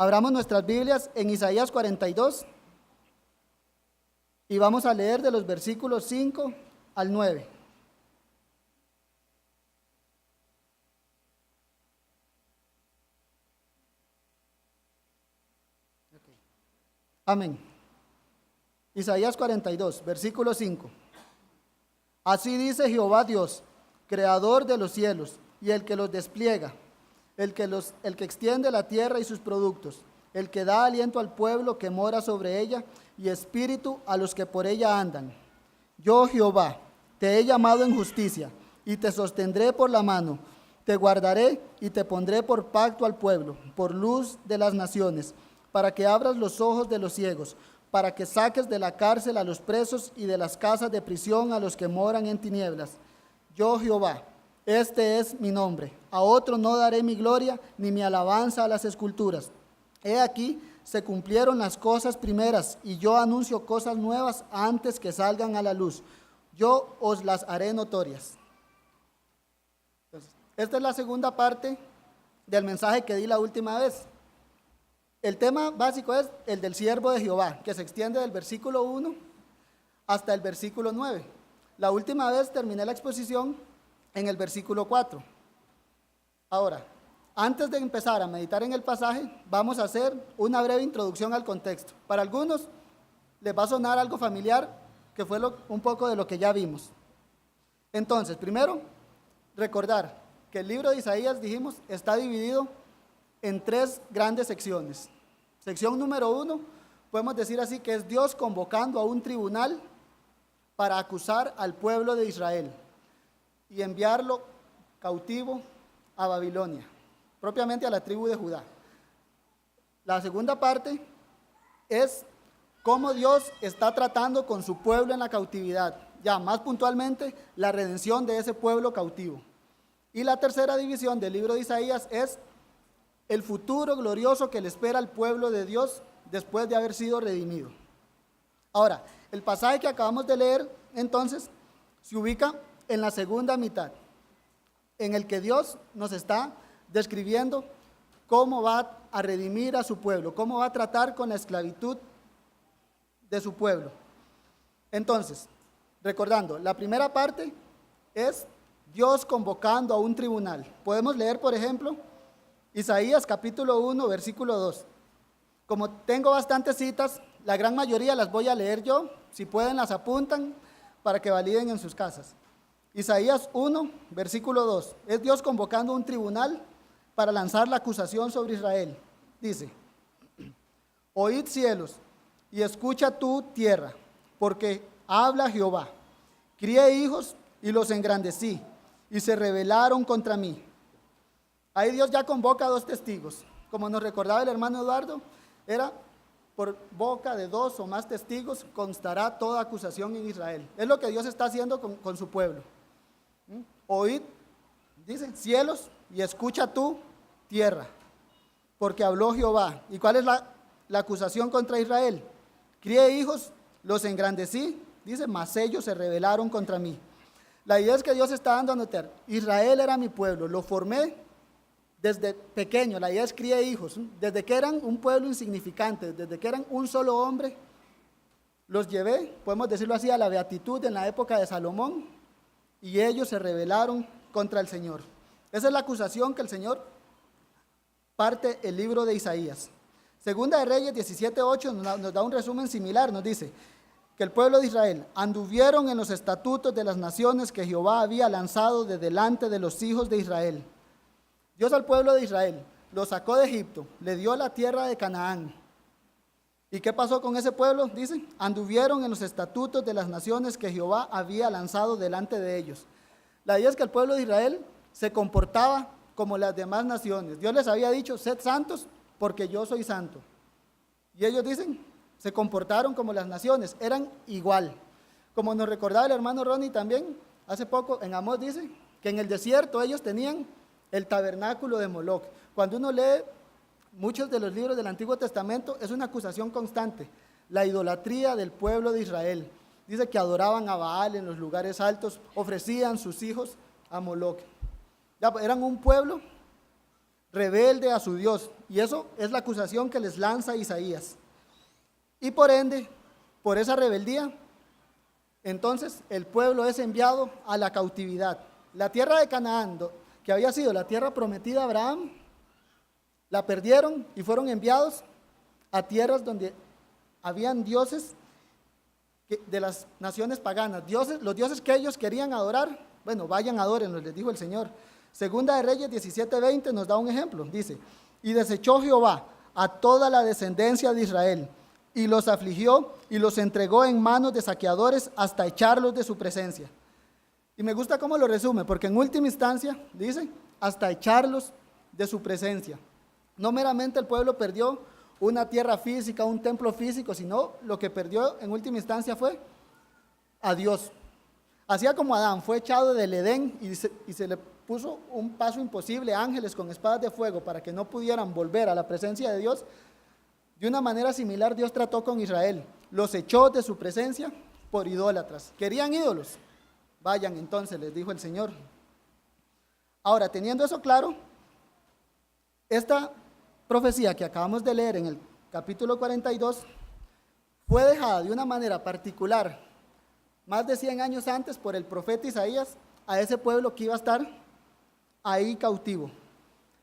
Abramos nuestras Biblias en Isaías 42 y vamos a leer de los versículos 5 al 9. Amén. Isaías 42, versículo 5. Así dice Jehová Dios, creador de los cielos y el que los despliega, el que extiende la tierra y sus productos, el que da aliento al pueblo que mora sobre ella y espíritu a los que por ella andan. Yo, Jehová, te he llamado en justicia y te sostendré por la mano, te guardaré y te pondré por pacto al pueblo, por luz de las naciones, para que abras los ojos de los ciegos, para que saques de la cárcel a los presos y de las casas de prisión a los que moran en tinieblas. Yo, Jehová, este es mi nombre. A otro no daré mi gloria, ni mi alabanza a las esculturas. He aquí, se cumplieron las cosas primeras, y yo anuncio cosas nuevas antes que salgan a la luz. Yo os las haré notorias. Entonces, esta es la segunda parte del mensaje que di la última vez. El tema básico es el del siervo de Jehová, que se extiende del versículo 1 hasta el versículo 9. La última vez terminé la exposición en el versículo 4. Ahora, antes de empezar a meditar en el pasaje, vamos a hacer una breve introducción al contexto. Para algunos les va a sonar algo familiar, que fue un poco de lo que ya vimos. Entonces, primero, recordar que el libro de Isaías, dijimos, está dividido en tres grandes secciones. Sección número 1, podemos decir así, que es Dios convocando a un tribunal para acusar al pueblo de Israel y enviarlo cautivo a Babilonia, propiamente a la tribu de Judá. La segunda parte es cómo Dios está tratando con su pueblo en la cautividad, ya más puntualmente la redención de ese pueblo cautivo. Y la tercera división del libro de Isaías es el futuro glorioso que le espera al pueblo de Dios después de haber sido redimido. Ahora, el pasaje que acabamos de leer, entonces, se ubica en la segunda mitad, en el que Dios nos está describiendo cómo va a redimir a su pueblo, cómo va a tratar con la esclavitud de su pueblo. Entonces, recordando, la primera parte es Dios convocando a un tribunal. Podemos leer, por ejemplo, Isaías capítulo 1, versículo 2. Como tengo bastantes citas, la gran mayoría las voy a leer yo. Si pueden, las apuntan para que validen en sus casas. Isaías 1, versículo 2. Es Dios convocando un tribunal para lanzar la acusación sobre Israel. Dice: oíd cielos y escucha tú tierra, porque habla Jehová. Crié hijos y los engrandecí, y se rebelaron contra mí. Ahí Dios ya convoca a dos testigos. Como nos recordaba el hermano Eduardo, era por boca de dos o más testigos constará toda acusación en Israel. Es lo que Dios está haciendo con su pueblo. Oíd, dice, cielos, y escucha tú, tierra, porque habló Jehová. ¿Y cuál es la acusación contra Israel? Crié hijos, los engrandecí, dice, mas ellos se rebelaron contra mí. La idea es que Dios está dando a notar, Israel era mi pueblo, lo formé desde pequeño. La idea es crié hijos, desde que eran un pueblo insignificante, desde que eran un solo hombre, los llevé, podemos decirlo así, a la beatitud en la época de Salomón, y ellos se rebelaron contra el Señor. Esa es la acusación que el Señor parte el libro de Isaías. Segunda de Reyes 17:8 nos da un resumen similar, nos dice que el pueblo de Israel anduvieron en los estatutos de las naciones que Jehová había lanzado de delante de los hijos de Israel. Dios al pueblo de Israel lo sacó de Egipto, le dio la tierra de Canaán. ¿Y qué pasó con ese pueblo? Dice, anduvieron en los estatutos de las naciones que Jehová había lanzado delante de ellos. La idea es que el pueblo de Israel se comportaba como las demás naciones. Dios les había dicho, sed santos porque yo soy santo. Y ellos dicen, se comportaron como las naciones, eran igual. Como nos recordaba el hermano Ronnie también, hace poco en Amós dice que en el desierto ellos tenían el tabernáculo de Moloc. Cuando uno lee muchos de los libros del Antiguo Testamento, es una acusación constante, la idolatría del pueblo de Israel. Dice que adoraban a Baal en los lugares altos, ofrecían sus hijos a Moloc. Ya, eran un pueblo rebelde a su Dios. Y eso es la acusación que les lanza Isaías. Y por ende, por esa rebeldía, entonces el pueblo es enviado a la cautividad. La tierra de Canaán, que había sido la tierra prometida a Abraham, la perdieron y fueron enviados a tierras donde habían dioses de las naciones paganas, los dioses que ellos querían adorar. Bueno, vayan, adórenlos, les dijo el Señor. Segunda de Reyes 17:20 nos da un ejemplo. Dice: y desechó Jehová a toda la descendencia de Israel, y los afligió y los entregó en manos de saqueadores hasta echarlos de su presencia. Y me gusta cómo lo resume, porque en última instancia dice, hasta echarlos de su presencia. No meramente el pueblo perdió una tierra física, un templo físico, sino lo que perdió en última instancia fue a Dios. Hacía como Adán, fue echado del Edén y se le puso un paso imposible, ángeles con espadas de fuego para que no pudieran volver a la presencia de Dios. De una manera similar Dios trató con Israel, los echó de su presencia por idólatras. ¿Querían ídolos? Vayan entonces, les dijo el Señor. Ahora, teniendo eso claro, esta profecía que acabamos de leer en el capítulo 42 fue dejada de una manera particular más de 100 años antes por el profeta Isaías a ese pueblo que iba a estar ahí cautivo.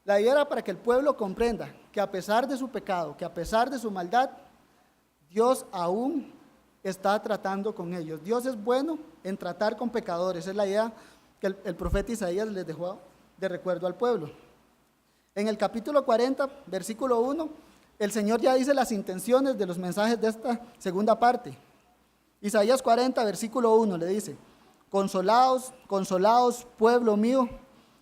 La idea era para que el pueblo comprenda que a pesar de su pecado, que a pesar de su maldad, Dios aún está tratando con ellos. Dios es bueno en tratar con pecadores. Es la idea que el profeta Isaías les dejó de recuerdo al pueblo. En el capítulo 40, versículo 1, el Señor ya dice las intenciones de los mensajes de esta segunda parte. Isaías 40, versículo 1 le dice: consolaos, consolaos, pueblo mío,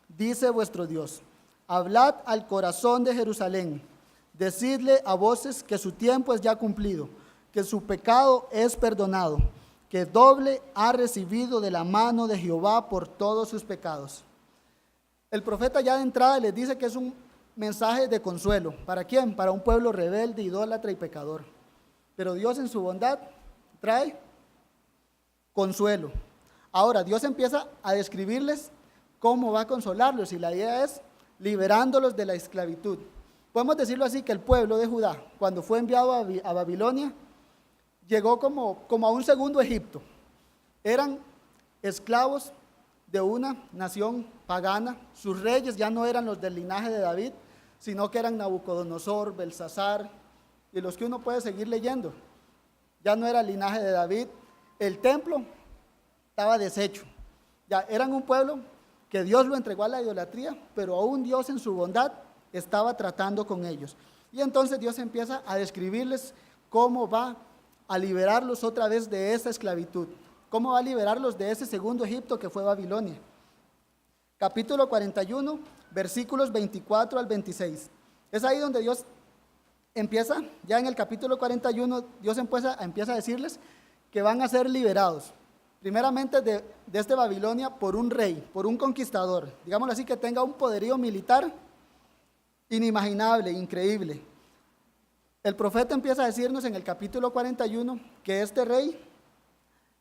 dice vuestro Dios. Hablad al corazón de Jerusalén, decidle a voces que su tiempo es ya cumplido, que su pecado es perdonado, que doble ha recibido de la mano de Jehová por todos sus pecados. El profeta ya de entrada les dice que es un mensaje de consuelo. ¿Para quién? Para un pueblo rebelde, idólatra y pecador. Pero Dios en su bondad trae consuelo. Ahora Dios empieza a describirles cómo va a consolarlos, y la idea es liberándolos de la esclavitud. Podemos decirlo así, que el pueblo de Judá, cuando fue enviado a Babilonia, llegó como a un segundo Egipto. Eran esclavos de una nación pagana. Sus reyes ya no eran los del linaje de David, sino que eran Nabucodonosor, Belsasar y los que uno puede seguir leyendo. Ya no era el linaje de David. El templo estaba deshecho. Ya eran un pueblo que Dios lo entregó a la idolatría, pero aún Dios en su bondad estaba tratando con ellos. Y entonces Dios empieza a describirles cómo va a liberarlos otra vez de esa esclavitud, cómo va a liberarlos de ese segundo Egipto que fue Babilonia. Capítulo 41, versículos 24 al 26. Es ahí donde Dios empieza, ya en el capítulo 41, Dios empieza a decirles que van a ser liberados, primeramente de este Babilonia, por un rey, por un conquistador, digámoslo así, que tenga un poderío militar inimaginable, increíble. El profeta empieza a decirnos en el capítulo 41 que este rey,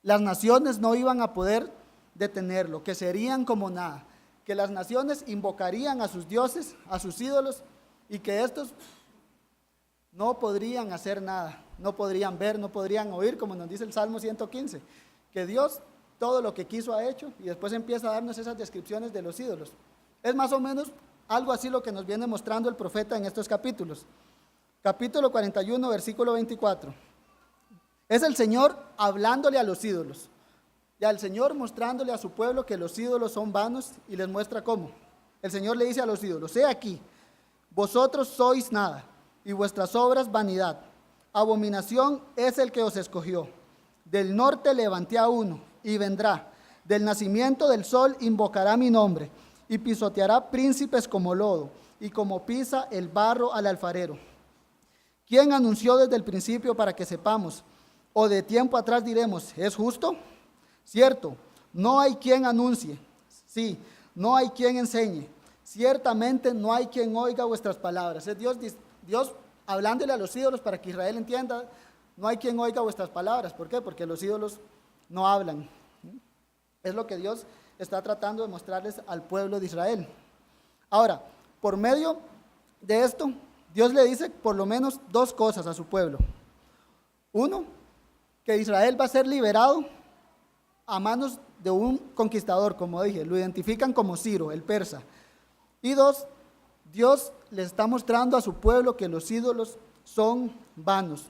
las naciones no iban a poder detenerlo, que serían como nada, que las naciones invocarían a sus dioses, a sus ídolos, y que estos no podrían hacer nada, no podrían ver, no podrían oír, como nos dice el Salmo 115, que Dios todo lo que quiso ha hecho, y después empieza a darnos esas descripciones de los ídolos. Es más o menos algo así lo que nos viene mostrando el profeta en estos capítulos. Capítulo 41, versículo 24. Es el Señor hablándole a los ídolos. Ya el Señor mostrándole a su pueblo que los ídolos son vanos, y les muestra cómo. El Señor le dice a los ídolos: he aquí, vosotros sois nada, y vuestras obras vanidad. Abominación es el que os escogió. Del norte levanté a uno, y vendrá. Del nacimiento del sol invocará mi nombre, y pisoteará príncipes como lodo, y como pisa el barro al alfarero. ¿Quién anunció desde el principio para que sepamos? ¿O de tiempo atrás diremos, es justo? Cierto, no hay quien anuncie. Sí, no hay quien enseñe. Ciertamente no hay quien oiga vuestras palabras. Es Dios hablándole a los ídolos para que Israel entienda, no hay quien oiga vuestras palabras. ¿Por qué? Porque los ídolos no hablan. Es lo que Dios está tratando de mostrarles al pueblo de Israel. Ahora, por medio de esto, Dios le dice por lo menos dos cosas a su pueblo. Uno, que Israel va a ser liberado a manos de un conquistador, como dije, lo identifican como Ciro, el persa. Y dos, Dios le está mostrando a su pueblo que los ídolos son vanos.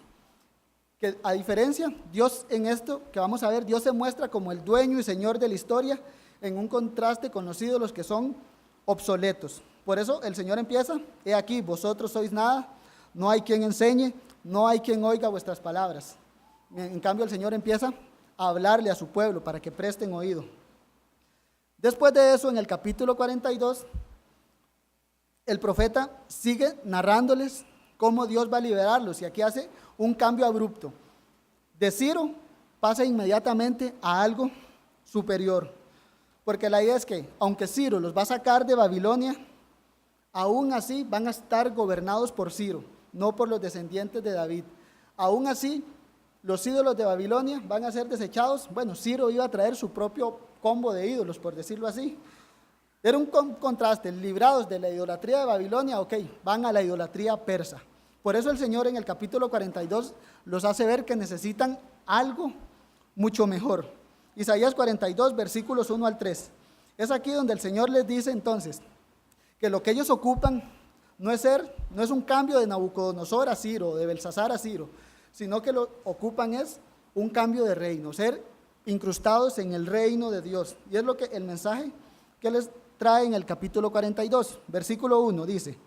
Que a diferencia, Dios en esto que vamos a ver, Dios se muestra como el dueño y señor de la historia en un contraste con los ídolos que son obsoletos. Por eso el Señor empieza, he aquí, vosotros sois nada, no hay quien enseñe, no hay quien oiga vuestras palabras. En cambio el Señor empieza a hablarle a su pueblo para que presten oído. Después de eso, en el capítulo 42, el profeta sigue narrándoles cómo Dios va a liberarlos, y aquí hace un cambio abrupto. De Ciro pasa inmediatamente a algo superior, porque la idea es que, aunque Ciro los va a sacar de Babilonia, aún así van a estar gobernados por Ciro, no por los descendientes de David. Aún así, los ídolos de Babilonia van a ser desechados. Bueno, Ciro iba a traer su propio combo de ídolos, por decirlo así. Era un contraste, librados de la idolatría de Babilonia, ok, van a la idolatría persa. Por eso el Señor en el capítulo 42 los hace ver que necesitan algo mucho mejor. Isaías 42, versículos 1 al 3. Es aquí donde el Señor les dice entonces que lo que ellos ocupan no es un cambio de Nabucodonosor a Ciro, de Belsasar a Ciro, sino que lo ocupan es un cambio de reino, ser incrustados en el reino de Dios. Y es lo que el mensaje que les trae en el capítulo 42, versículo 1, dice,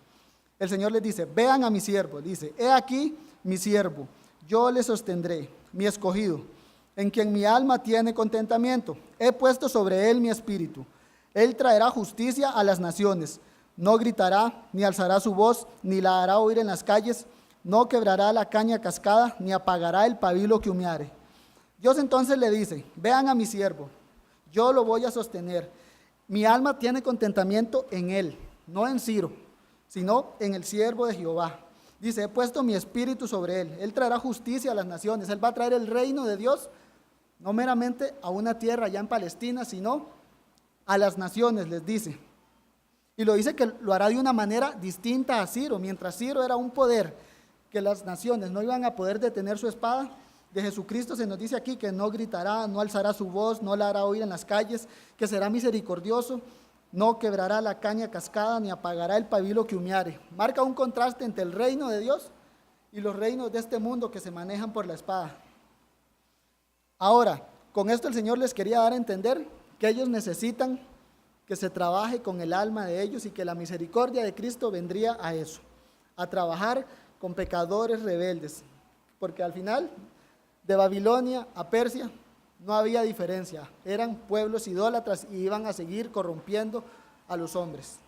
el Señor les dice, vean a mi siervo, dice, he aquí mi siervo, yo le sostendré, mi escogido, en quien mi alma tiene contentamiento, he puesto sobre él mi espíritu, él traerá justicia a las naciones, no gritará, ni alzará su voz, ni la hará oír en las calles, no quebrará la caña cascada, ni apagará el pabilo que humeare. Dios entonces le dice, vean a mi siervo, yo lo voy a sostener, mi alma tiene contentamiento en él, no en Ciro, sino en el siervo de Jehová. Dice, he puesto mi espíritu sobre él, él traerá justicia a las naciones, él va a traer el reino de Dios, no meramente a una tierra allá en Palestina, sino a las naciones, les dice. Y lo dice que lo hará de una manera distinta a Ciro. Mientras Ciro era un poder que las naciones no iban a poder detener su espada, de Jesucristo se nos dice aquí que no gritará, no alzará su voz, no la hará oír en las calles, que será misericordioso, no quebrará la caña cascada, ni apagará el pabilo que humeare. Marca un contraste entre el reino de Dios y los reinos de este mundo que se manejan por la espada. Ahora, con esto el Señor les quería dar a entender que ellos necesitan que se trabaje con el alma de ellos y que la misericordia de Cristo vendría a eso, a trabajar con pecadores rebeldes, porque al final de Babilonia a Persia no había diferencia, eran pueblos idólatras y iban a seguir corrompiendo a los hombres.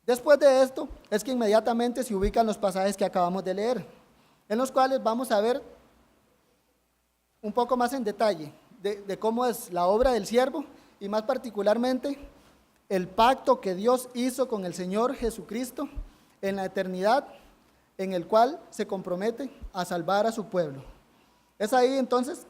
Después de esto es que inmediatamente se ubican los pasajes que acabamos de leer, en los cuales vamos a ver un poco más en detalle de cómo es la obra del siervo y más particularmente el pacto que Dios hizo con el Señor Jesucristo en la eternidad, en el cual se compromete a salvar a su pueblo. Es ahí entonces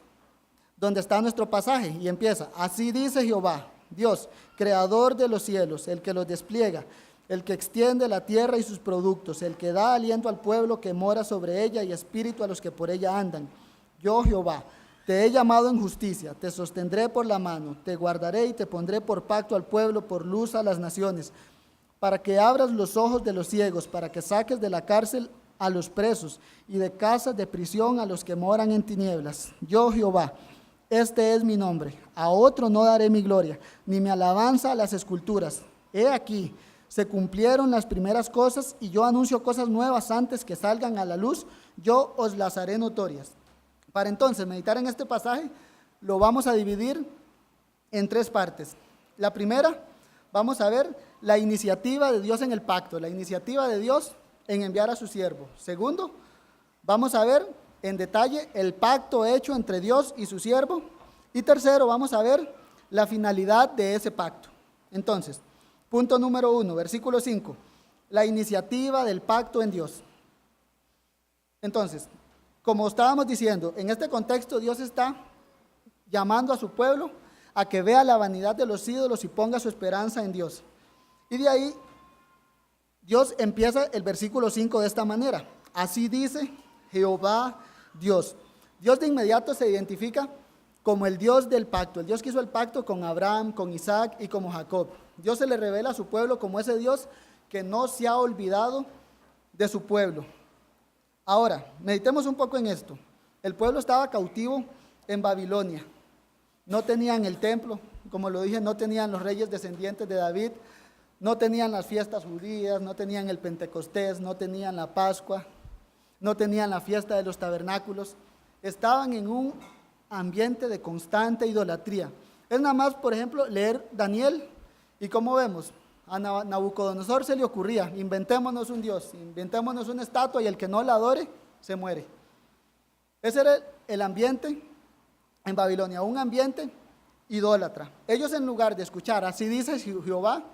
donde está nuestro pasaje y empieza, así dice Jehová, Dios, creador de los cielos, el que los despliega, el que extiende la tierra y sus productos, el que da aliento al pueblo que mora sobre ella y espíritu a los que por ella andan. Yo, Jehová, te he llamado en justicia, te sostendré por la mano, te guardaré y te pondré por pacto al pueblo, por luz a las naciones, para que abras los ojos de los ciegos, para que saques de la cárcel a los presos y de casas de prisión a los que moran en tinieblas. Yo, Jehová, este es mi nombre, a otro no daré mi gloria, ni mi alabanza a las esculturas. He aquí, se cumplieron las primeras cosas y yo anuncio cosas nuevas antes que salgan a la luz, yo os las haré notorias. Para entonces meditar en este pasaje, lo vamos a dividir en tres partes. La primera, vamos a ver la iniciativa de Dios en el pacto, la iniciativa de Dios en enviar a su siervo. Segundo, vamos a ver en detalle el pacto hecho entre Dios y su siervo. Y tercero, vamos a ver la finalidad de ese pacto. Entonces, punto número 1, versículo 5, la iniciativa del pacto en Dios. Entonces, como estábamos diciendo, en este contexto Dios está llamando a su pueblo a que vea la vanidad de los ídolos y ponga su esperanza en Dios. Y de ahí Dios empieza el versículo 5 de esta manera. Así dice Jehová Dios. Dios de inmediato se identifica como el Dios del pacto, el Dios que hizo el pacto con Abraham, con Isaac y con Jacob. Dios se le revela a su pueblo como ese Dios que no se ha olvidado de su pueblo. Ahora, meditemos un poco en esto. El pueblo estaba cautivo en Babilonia. No tenían el templo, como lo dije, no tenían los reyes descendientes de David, no tenían las fiestas judías, no tenían el Pentecostés, no tenían la Pascua, no tenían la fiesta de los tabernáculos. Estaban en un ambiente de constante idolatría. Es nada más, por ejemplo, leer Daniel y como vemos, a Nabucodonosor se le ocurría, inventémonos un Dios, inventémonos una estatua y el que no la adore, se muere. Ese era el ambiente en Babilonia, un ambiente idólatra. Ellos en lugar de escuchar, así dice Jehová,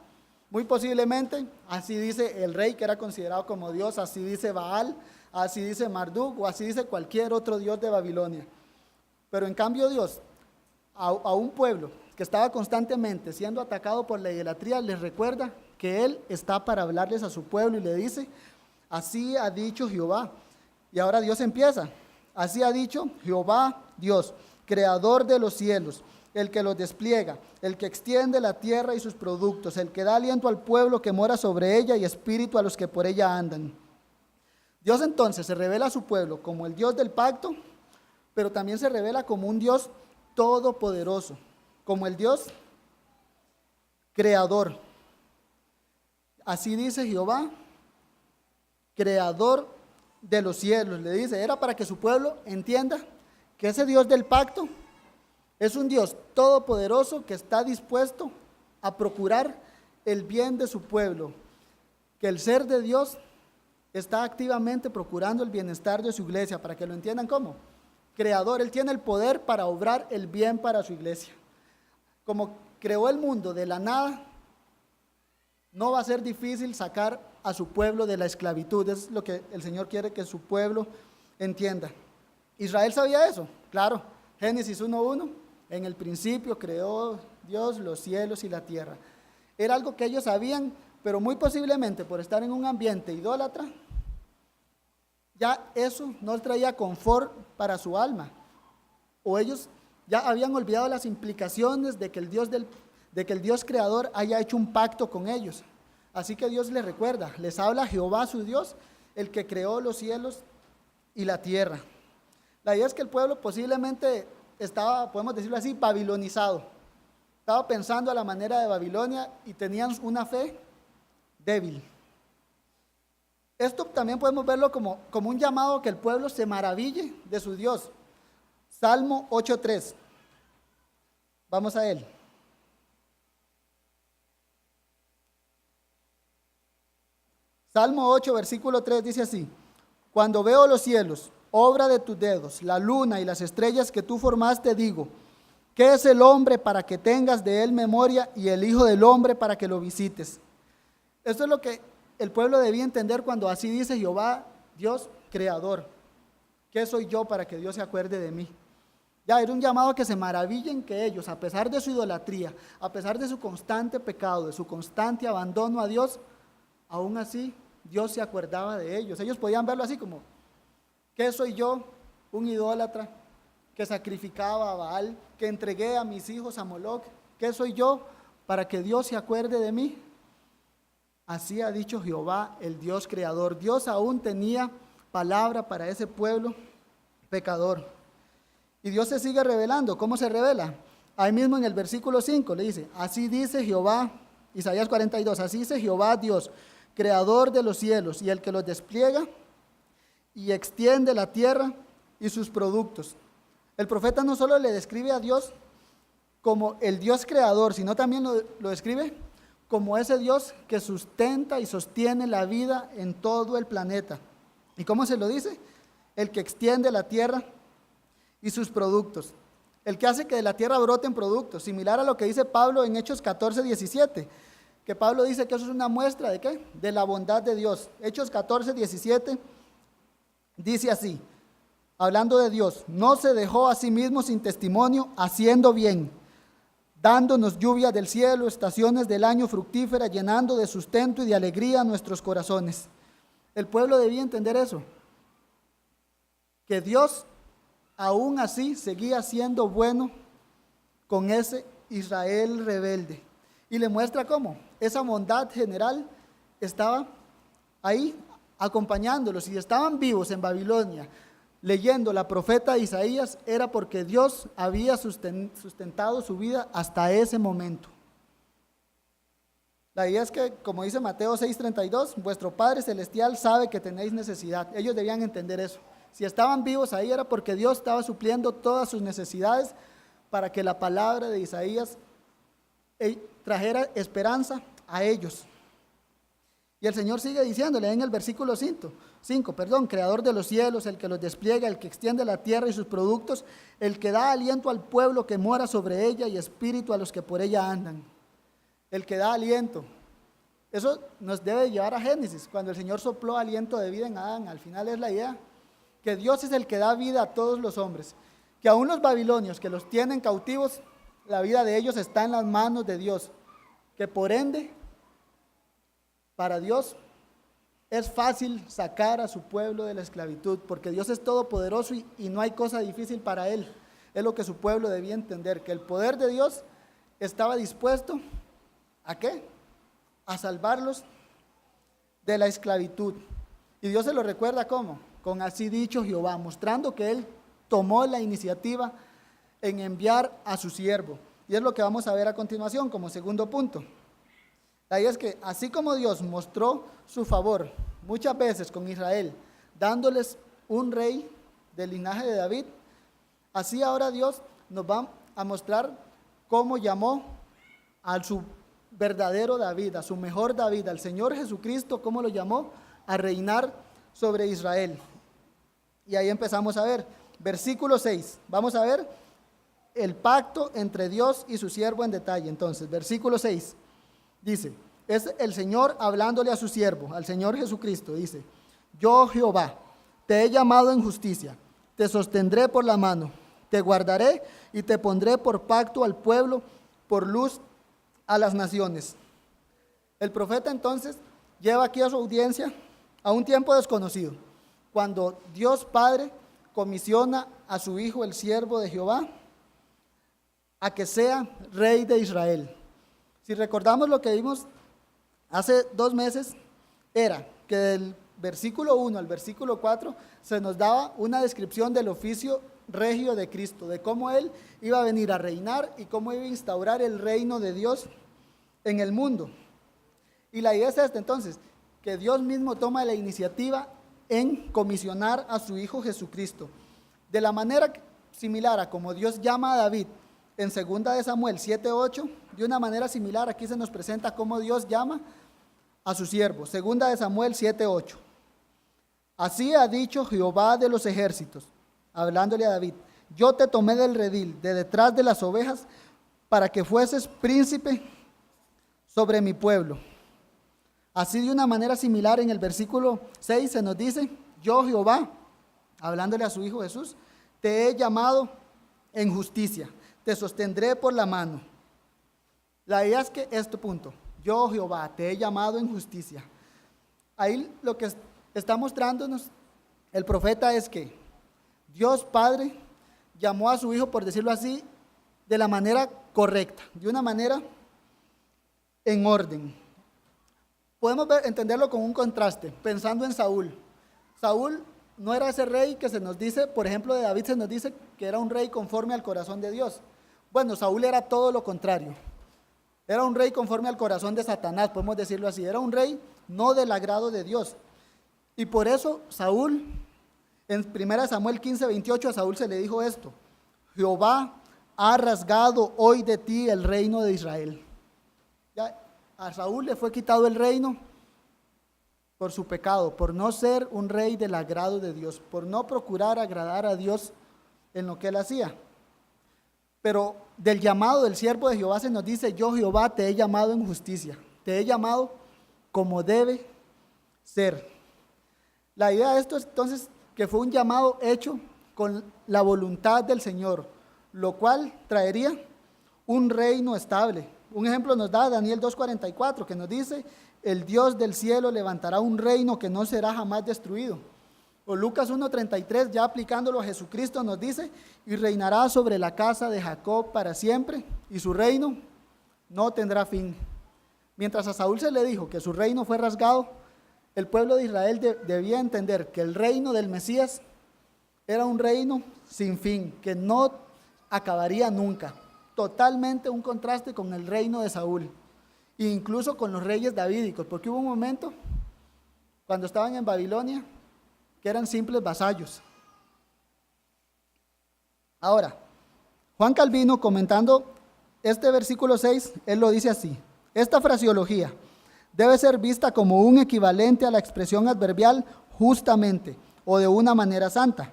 muy posiblemente, así dice el rey que era considerado como Dios, así dice Baal, así dice Marduk o así dice cualquier otro Dios de Babilonia. Pero en cambio Dios, a un pueblo que estaba constantemente siendo atacado por la idolatría, les recuerda que Él está para hablarles a su pueblo y le dice, así ha dicho Jehová. Y ahora Dios empieza, así ha dicho Jehová Dios, creador de los cielos, el que los despliega, el que extiende la tierra y sus productos, el que da aliento al pueblo que mora sobre ella y espíritu a los que por ella andan. Dios entonces se revela a su pueblo como el Dios del pacto, pero también se revela como un Dios todopoderoso, como el Dios creador. Así dice Jehová, creador de los cielos. Le dice, era para que su pueblo entienda que ese Dios del pacto es un Dios todopoderoso que está dispuesto a procurar el bien de su pueblo, que el ser de Dios está activamente procurando el bienestar de su iglesia, para que lo entiendan como creador. Él tiene el poder para obrar el bien para su iglesia. Como creó el mundo de la nada, no va a ser difícil sacar a su pueblo de la esclavitud. Es lo que el Señor quiere que su pueblo entienda. ¿Israel sabía eso? Claro. Génesis 1:1, en el principio creó Dios los cielos y la tierra. Era algo que ellos sabían, pero muy posiblemente por estar en un ambiente idólatra, ya eso no traía confort para su alma. O ellos ya habían olvidado las implicaciones de que el Dios creador haya hecho un pacto con ellos. Así que Dios les recuerda, les habla Jehová su Dios, el que creó los cielos y la tierra. La idea es que el pueblo posiblemente estaba, podemos decirlo así, babilonizado. Estaba pensando a la manera de Babilonia y tenían una fe débil. Esto también podemos verlo como un llamado a que el pueblo se maraville de su Dios. Salmo 8:3. Vamos a él. Salmo 8, versículo 3 dice así: cuando veo los cielos, obra de tus dedos, la luna y las estrellas que tú formaste, digo, ¿qué es el hombre para que tengas de él memoria y el hijo del hombre para que lo visites? Esto es lo que el pueblo debía entender cuando así dice Jehová, Dios creador. ¿Qué soy yo para que Dios se acuerde de mí? Ya era un llamado a que se maravillen que ellos, a pesar de su idolatría, a pesar de su constante pecado, de su constante abandono a Dios, aún así Dios se acordaba de ellos. Ellos podían verlo así como, ¿qué soy yo? Un idólatra que sacrificaba a Baal, que entregué a mis hijos a Moloc. ¿Qué soy yo para que Dios se acuerde de mí? Así ha dicho Jehová, el Dios creador. Dios aún tenía palabra para ese pueblo pecador. Y Dios se sigue revelando. ¿Cómo se revela? Ahí mismo en el versículo 5 le dice, así dice Jehová, Isaías 42, así dice Jehová Dios, creador de los cielos y el que los despliega y extiende la tierra y sus productos. El profeta no solo le describe a Dios como el Dios creador, sino también lo describe como ese Dios que sustenta y sostiene la vida en todo el planeta. ¿Y cómo se lo dice? El que extiende la tierra y sus productos. El que hace que de la tierra broten productos, similar a lo que dice Pablo en Hechos 14:17, que Pablo dice que eso es una muestra ¿de qué? De la bondad de Dios. Hechos 14:17 dice así, hablando de Dios, no se dejó a sí mismo sin testimonio, haciendo bien, dándonos lluvia del cielo, estaciones del año fructíferas, llenando de sustento y de alegría nuestros corazones. El pueblo debía entender eso, que Dios aún así seguía siendo bueno con ese Israel rebelde. Y le muestra cómo esa bondad general estaba ahí acompañándolos. Si estaban vivos en Babilonia leyendo la profeta Isaías, era porque Dios había sustentado su vida hasta ese momento. La idea es que, como dice Mateo 6:32, vuestro Padre Celestial sabe que tenéis necesidad. Ellos debían entender eso. Si estaban vivos ahí era porque Dios estaba supliendo todas sus necesidades para que la palabra de Isaías trajera esperanza a ellos. Y el Señor sigue diciéndole en el versículo 5, creador de los cielos, el que los despliega, el que extiende la tierra y sus productos, el que da aliento al pueblo que mora sobre ella y espíritu a los que por ella andan. El que da aliento. Eso nos debe llevar a Génesis, cuando el Señor sopló aliento de vida en Adán. Al final es la idea, que Dios es el que da vida a todos los hombres, que aún los babilonios que los tienen cautivos, la vida de ellos está en las manos de Dios, que por ende, para Dios es fácil sacar a su pueblo de la esclavitud, porque Dios es todopoderoso y no hay cosa difícil para Él. Es lo que su pueblo debía entender, que el poder de Dios estaba dispuesto ¿a qué? A salvarlos de la esclavitud. Y Dios se lo recuerda ¿cómo? Con así dicho Jehová, mostrando que Él tomó la iniciativa en enviar a su siervo. Y es lo que vamos a ver a continuación como segundo punto. Ahí es que así como Dios mostró su favor muchas veces con Israel, dándoles un rey del linaje de David, así ahora Dios nos va a mostrar cómo llamó a su verdadero David, a su mejor David, al Señor Jesucristo, cómo lo llamó a reinar sobre Israel. Y ahí empezamos a ver, versículo 6, vamos a ver el pacto entre Dios y su siervo en detalle. Entonces, versículo 6 dice, es el Señor hablándole a su siervo, al Señor Jesucristo, dice, yo Jehová, te he llamado en justicia, te sostendré por la mano, te guardaré y te pondré por pacto al pueblo, por luz a las naciones. El profeta entonces lleva aquí a su audiencia a un tiempo desconocido, cuando Dios Padre comisiona a su Hijo, el siervo de Jehová, a que sea rey de Israel. Si recordamos lo que vimos hace 2 meses, era que del versículo 1 al versículo 4 se nos daba una descripción del oficio regio de Cristo, de cómo Él iba a venir a reinar y cómo iba a instaurar el reino de Dios en el mundo. Y la idea es esta entonces, que Dios mismo toma la iniciativa en comisionar a su Hijo Jesucristo. De la manera similar a como Dios llama a David en 2 de Samuel 7:8, de una manera similar aquí se nos presenta cómo Dios llama a su siervo. 2 de Samuel 7:8. Así ha dicho Jehová de los ejércitos, hablándole a David, yo te tomé del redil, de detrás de las ovejas, para que fueses príncipe sobre mi pueblo. Así de una manera similar en el versículo 6 se nos dice, yo Jehová, hablándole a su Hijo Jesús, te he llamado en justicia, te sostendré por la mano. La idea es que este punto, yo Jehová, te he llamado en justicia. Ahí lo que está mostrándonos el profeta es que Dios Padre llamó a su Hijo, por decirlo así, de la manera correcta, de una manera en orden. Podemos entenderlo con un contraste, pensando en Saúl. Saúl no era ese rey que se nos dice, por ejemplo, de David se nos dice que era un rey conforme al corazón de Dios. Bueno, Saúl era todo lo contrario. Era un rey conforme al corazón de Satanás, podemos decirlo así. Era un rey no del agrado de Dios. Y por eso Saúl, en 1 Samuel 15:28, a Saúl se le dijo esto: Jehová ha rasgado hoy de ti el reino de Israel. Ya, a Saúl le fue quitado el reino por su pecado, por no ser un rey del agrado de Dios, por no procurar agradar a Dios en lo que él hacía. Pero del llamado del siervo de Jehová se nos dice, yo Jehová te he llamado en justicia, te he llamado como debe ser. La idea de esto es entonces que fue un llamado hecho con la voluntad del Señor, lo cual traería un reino estable. Un ejemplo nos da Daniel 2:44, que nos dice, el Dios del cielo levantará un reino que no será jamás destruido. O Lucas 1:33, ya aplicándolo a Jesucristo, nos dice, y reinará sobre la casa de Jacob para siempre, y su reino no tendrá fin. Mientras a Saúl se le dijo que su reino fue rasgado, el pueblo de Israel debía entender que el reino del Mesías era un reino sin fin, que no acabaría nunca. Totalmente un contraste con el reino de Saúl, e incluso con los reyes davídicos, porque hubo un momento cuando estaban en Babilonia que eran simples vasallos. Ahora, Juan Calvino, comentando este versículo 6, él lo dice así: esta fraseología debe ser vista como un equivalente a la expresión adverbial justamente o de una manera santa.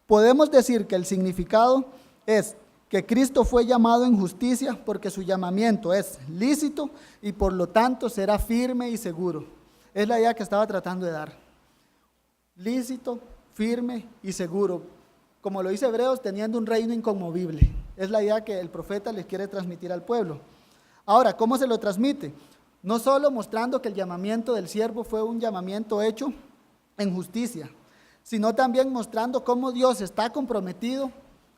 Podemos decir que el significado es que Cristo fue llamado en justicia porque su llamamiento es lícito y por lo tanto será firme y seguro. Es la idea que estaba tratando de dar. Lícito, firme y seguro. Como lo dice Hebreos, teniendo un reino inconmovible. Es la idea que el profeta les quiere transmitir al pueblo. Ahora, ¿cómo se lo transmite? No solo mostrando que el llamamiento del siervo fue un llamamiento hecho en justicia, sino también mostrando cómo Dios está comprometido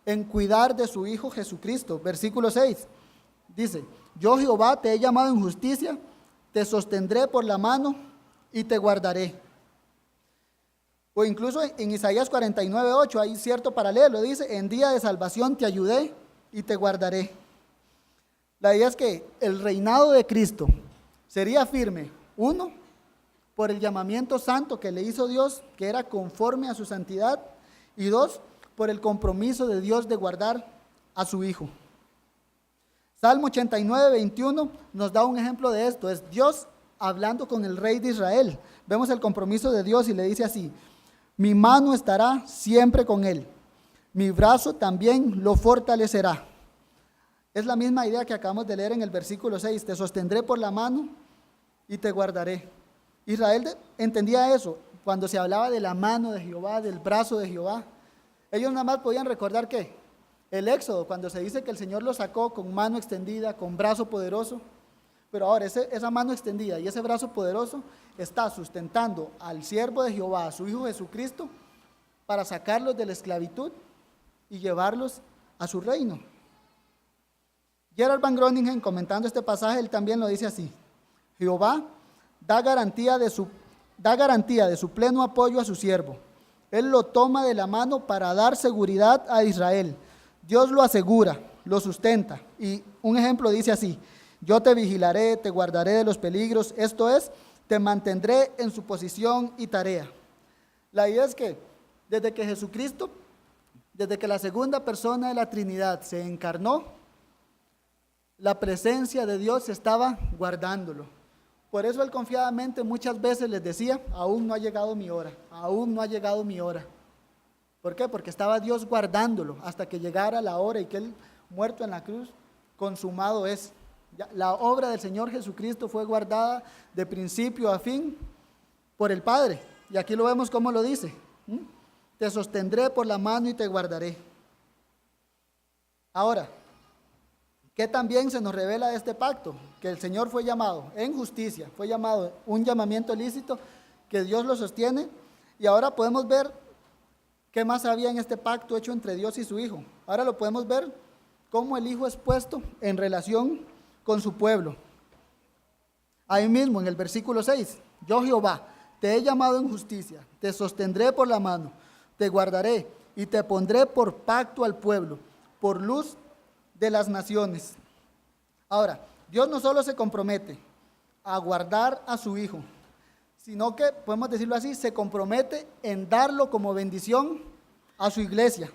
en cuidar de su Hijo Jesucristo. Versículo 6 dice, yo Jehová te he llamado en justicia, te sostendré por la mano y te guardaré. O incluso en Isaías 49:8 hay cierto paralelo, dice, en día de salvación te ayudé y te guardaré. La idea es que el reinado de Cristo sería firme, uno, por el llamamiento santo que le hizo Dios, que era conforme a su santidad, y dos, por el compromiso de Dios de guardar a su Hijo. Salmo 89:21 nos da un ejemplo de esto, es Dios hablando con el rey de Israel. Vemos el compromiso de Dios y le dice así, mi mano estará siempre con él, mi brazo también lo fortalecerá. Es la misma idea que acabamos de leer en el versículo 6, te sostendré por la mano y te guardaré. Israel entendía eso, cuando se hablaba de la mano de Jehová, del brazo de Jehová. Ellos nada más podían recordar que el Éxodo, cuando se dice que el Señor lo sacó con mano extendida, con brazo poderoso, pero ahora esa mano extendida y ese brazo poderoso está sustentando al siervo de Jehová, a su Hijo Jesucristo, para sacarlos de la esclavitud y llevarlos a su reino. Gerald Van Groningen, comentando este pasaje, él también lo dice así, Jehová da garantía de su pleno apoyo a su siervo. Él lo toma de la mano para dar seguridad a Israel. Dios lo asegura, lo sustenta. Y un ejemplo dice así, yo te vigilaré, te guardaré de los peligros, esto es, te mantendré en su posición y tarea. La idea es que desde que Jesucristo, desde que la segunda persona de la Trinidad se encarnó, la presencia de Dios estaba guardándolo. Por eso él confiadamente muchas veces les decía, aún no ha llegado mi hora, aún no ha llegado mi hora. ¿Por qué? Porque estaba Dios guardándolo hasta que llegara la hora y que él, muerto en la cruz, consumado es. Ya, la obra del Señor Jesucristo fue guardada de principio a fin por el Padre. Y aquí lo vemos como lo dice. Te sostendré por la mano y te guardaré. Ahora, ¿qué también se nos revela de este pacto? Que el Señor fue llamado en justicia, fue llamado un llamamiento lícito, que Dios lo sostiene, y ahora podemos ver qué más había en este pacto hecho entre Dios y su Hijo. Ahora lo podemos ver cómo el Hijo es puesto en relación con su pueblo. Ahí mismo en el versículo 6, yo Jehová, te he llamado en justicia, te sostendré por la mano, te guardaré y te pondré por pacto al pueblo, por luz de las naciones. Ahora, Dios no solo se compromete a guardar a su Hijo, sino que, podemos decirlo así, se compromete en darlo como bendición a su iglesia.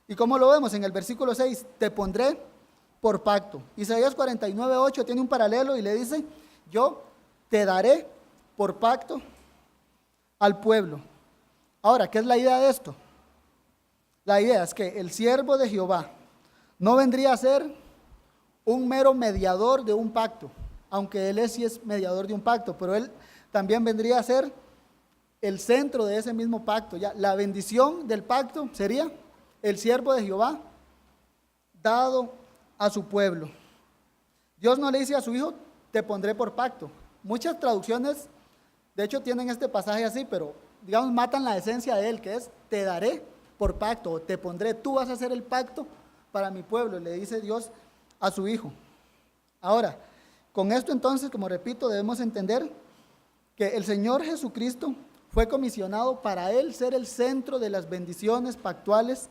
¿Y cómo lo vemos? En el versículo 6, te pondré por pacto. Isaías 49:8 tiene un paralelo y le dice, yo te daré por pacto al pueblo. Ahora, ¿qué es la idea de esto? La idea es que el siervo de Jehová no vendría a ser un mero mediador de un pacto, aunque él sí es mediador de un pacto, pero él también vendría a ser el centro de ese mismo pacto. Ya, la bendición del pacto sería el siervo de Jehová dado a su pueblo. Dios no le dice a su hijo, te pondré por pacto. Muchas traducciones, de hecho, tienen este pasaje así, pero digamos, matan la esencia de él, que es, te daré por pacto, o te pondré, tú vas a hacer el pacto para mi pueblo, le dice Dios a su hijo. Ahora, con esto entonces, como repito, debemos entender que el Señor Jesucristo fue comisionado para él ser el centro de las bendiciones pactuales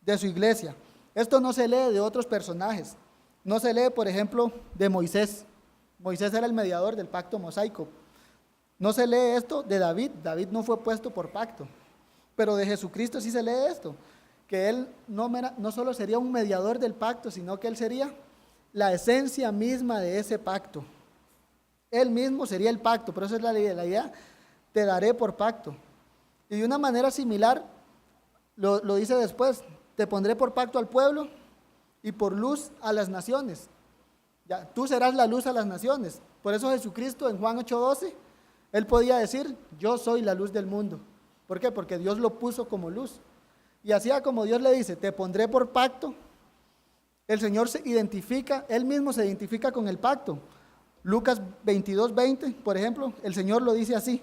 de su iglesia. Esto no se lee de otros personajes, no se lee, por ejemplo, de Moisés. Moisés era el mediador del pacto mosaico. No se lee esto de David. David no fue puesto por pacto. Pero de Jesucristo sí se lee esto, que él no solo sería un mediador del pacto, sino que él sería la esencia misma de ese pacto. Él mismo sería el pacto, pero esa es la idea, te daré por pacto. Y de una manera similar, lo dice después, te pondré por pacto al pueblo y por luz a las naciones. Ya, tú serás la luz a las naciones. Por eso Jesucristo en Juan 8:12, él podía decir, yo soy la luz del mundo. ¿Por qué? Porque Dios lo puso como luz. Y así como Dios le dice, te pondré por pacto, el Señor se identifica, él mismo se identifica con el pacto. Lucas 22:20, por ejemplo, el Señor lo dice así,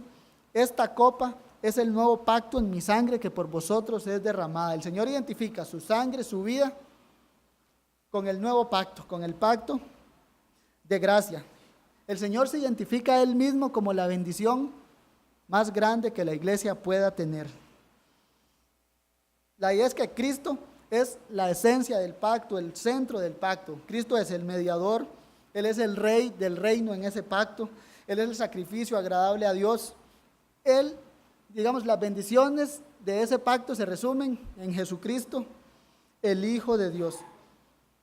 esta copa es el nuevo pacto en mi sangre que por vosotros es derramada. El Señor identifica su sangre, su vida, con el nuevo pacto, con el pacto de gracia. El Señor se identifica a él mismo como la bendición más grande que la iglesia pueda tener. La idea es que Cristo es la esencia del pacto, el centro del pacto. Cristo es el mediador, Él es el rey del reino en ese pacto, Él es el sacrificio agradable a Dios. Él, digamos, las bendiciones de ese pacto se resumen en Jesucristo, el Hijo de Dios.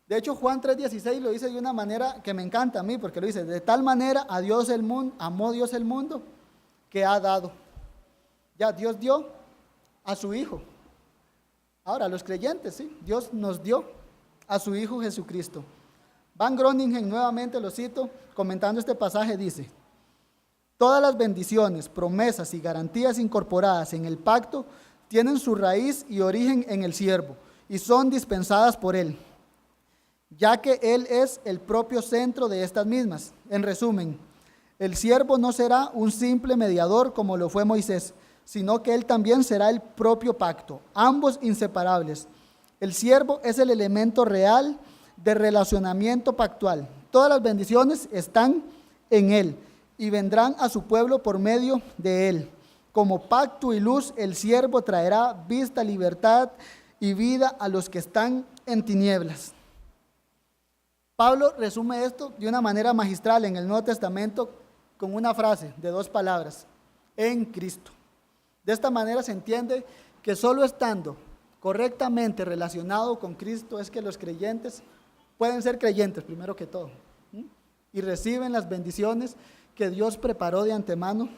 De hecho, Juan 3:16 lo dice de una manera que me encanta a mí, porque lo dice, de tal manera amó Dios el mundo, que ha dado. Ya Dios dio a su Hijo. Ahora, los creyentes, sí, Dios nos dio a su Hijo Jesucristo. Van Groningen, nuevamente lo cito, comentando este pasaje, dice, todas las bendiciones, promesas y garantías incorporadas en el pacto tienen su raíz y origen en el siervo y son dispensadas por él, ya que él es el propio centro de estas mismas. En resumen, el siervo no será un simple mediador como lo fue Moisés, sino que él también será el propio pacto, ambos inseparables. El siervo es el elemento real de relacionamiento pactual. Todas las bendiciones están en él y vendrán a su pueblo por medio de él. Como pacto y luz, el siervo traerá vista, libertad y vida a los que están en tinieblas. Pablo resume esto de una manera magistral en el Nuevo Testamento con una frase de 2 palabras, en Cristo. De esta manera se entiende que solo estando correctamente relacionado con Cristo es que los creyentes pueden ser creyentes primero que todo, y reciben las bendiciones que Dios preparó de antemano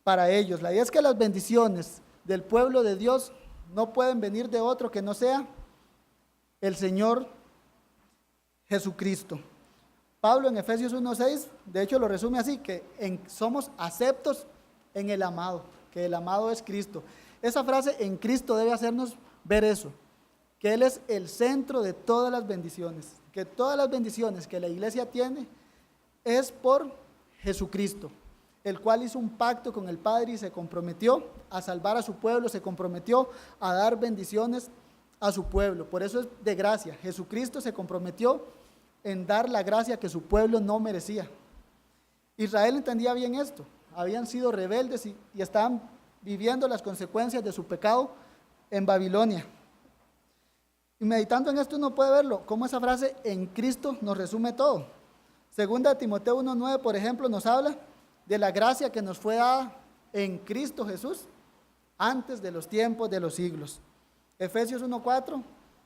para ellos. La idea es que las bendiciones del pueblo de Dios no pueden venir de otro que no sea el Señor Jesucristo. Pablo en Efesios 1:6, de hecho lo resume así, que somos aceptos en el amado, que el amado es Cristo. Esa frase en Cristo debe hacernos ver eso, que Él es el centro de todas las bendiciones, que todas las bendiciones que la iglesia tiene es por Jesucristo, el cual hizo un pacto con el Padre y se comprometió a salvar a su pueblo, se comprometió a dar bendiciones a su pueblo. Por eso es de gracia. Jesucristo se comprometió en dar la gracia que su pueblo no merecía. Israel entendía bien esto. Habían sido rebeldes y estaban viviendo las consecuencias de su pecado en Babilonia. Y meditando en esto uno puede verlo, cómo esa frase en Cristo nos resume todo. Segunda de Timoteo 1:9, por ejemplo, nos habla de la gracia que nos fue dada en Cristo Jesús antes de los tiempos de los siglos. Efesios 1:4,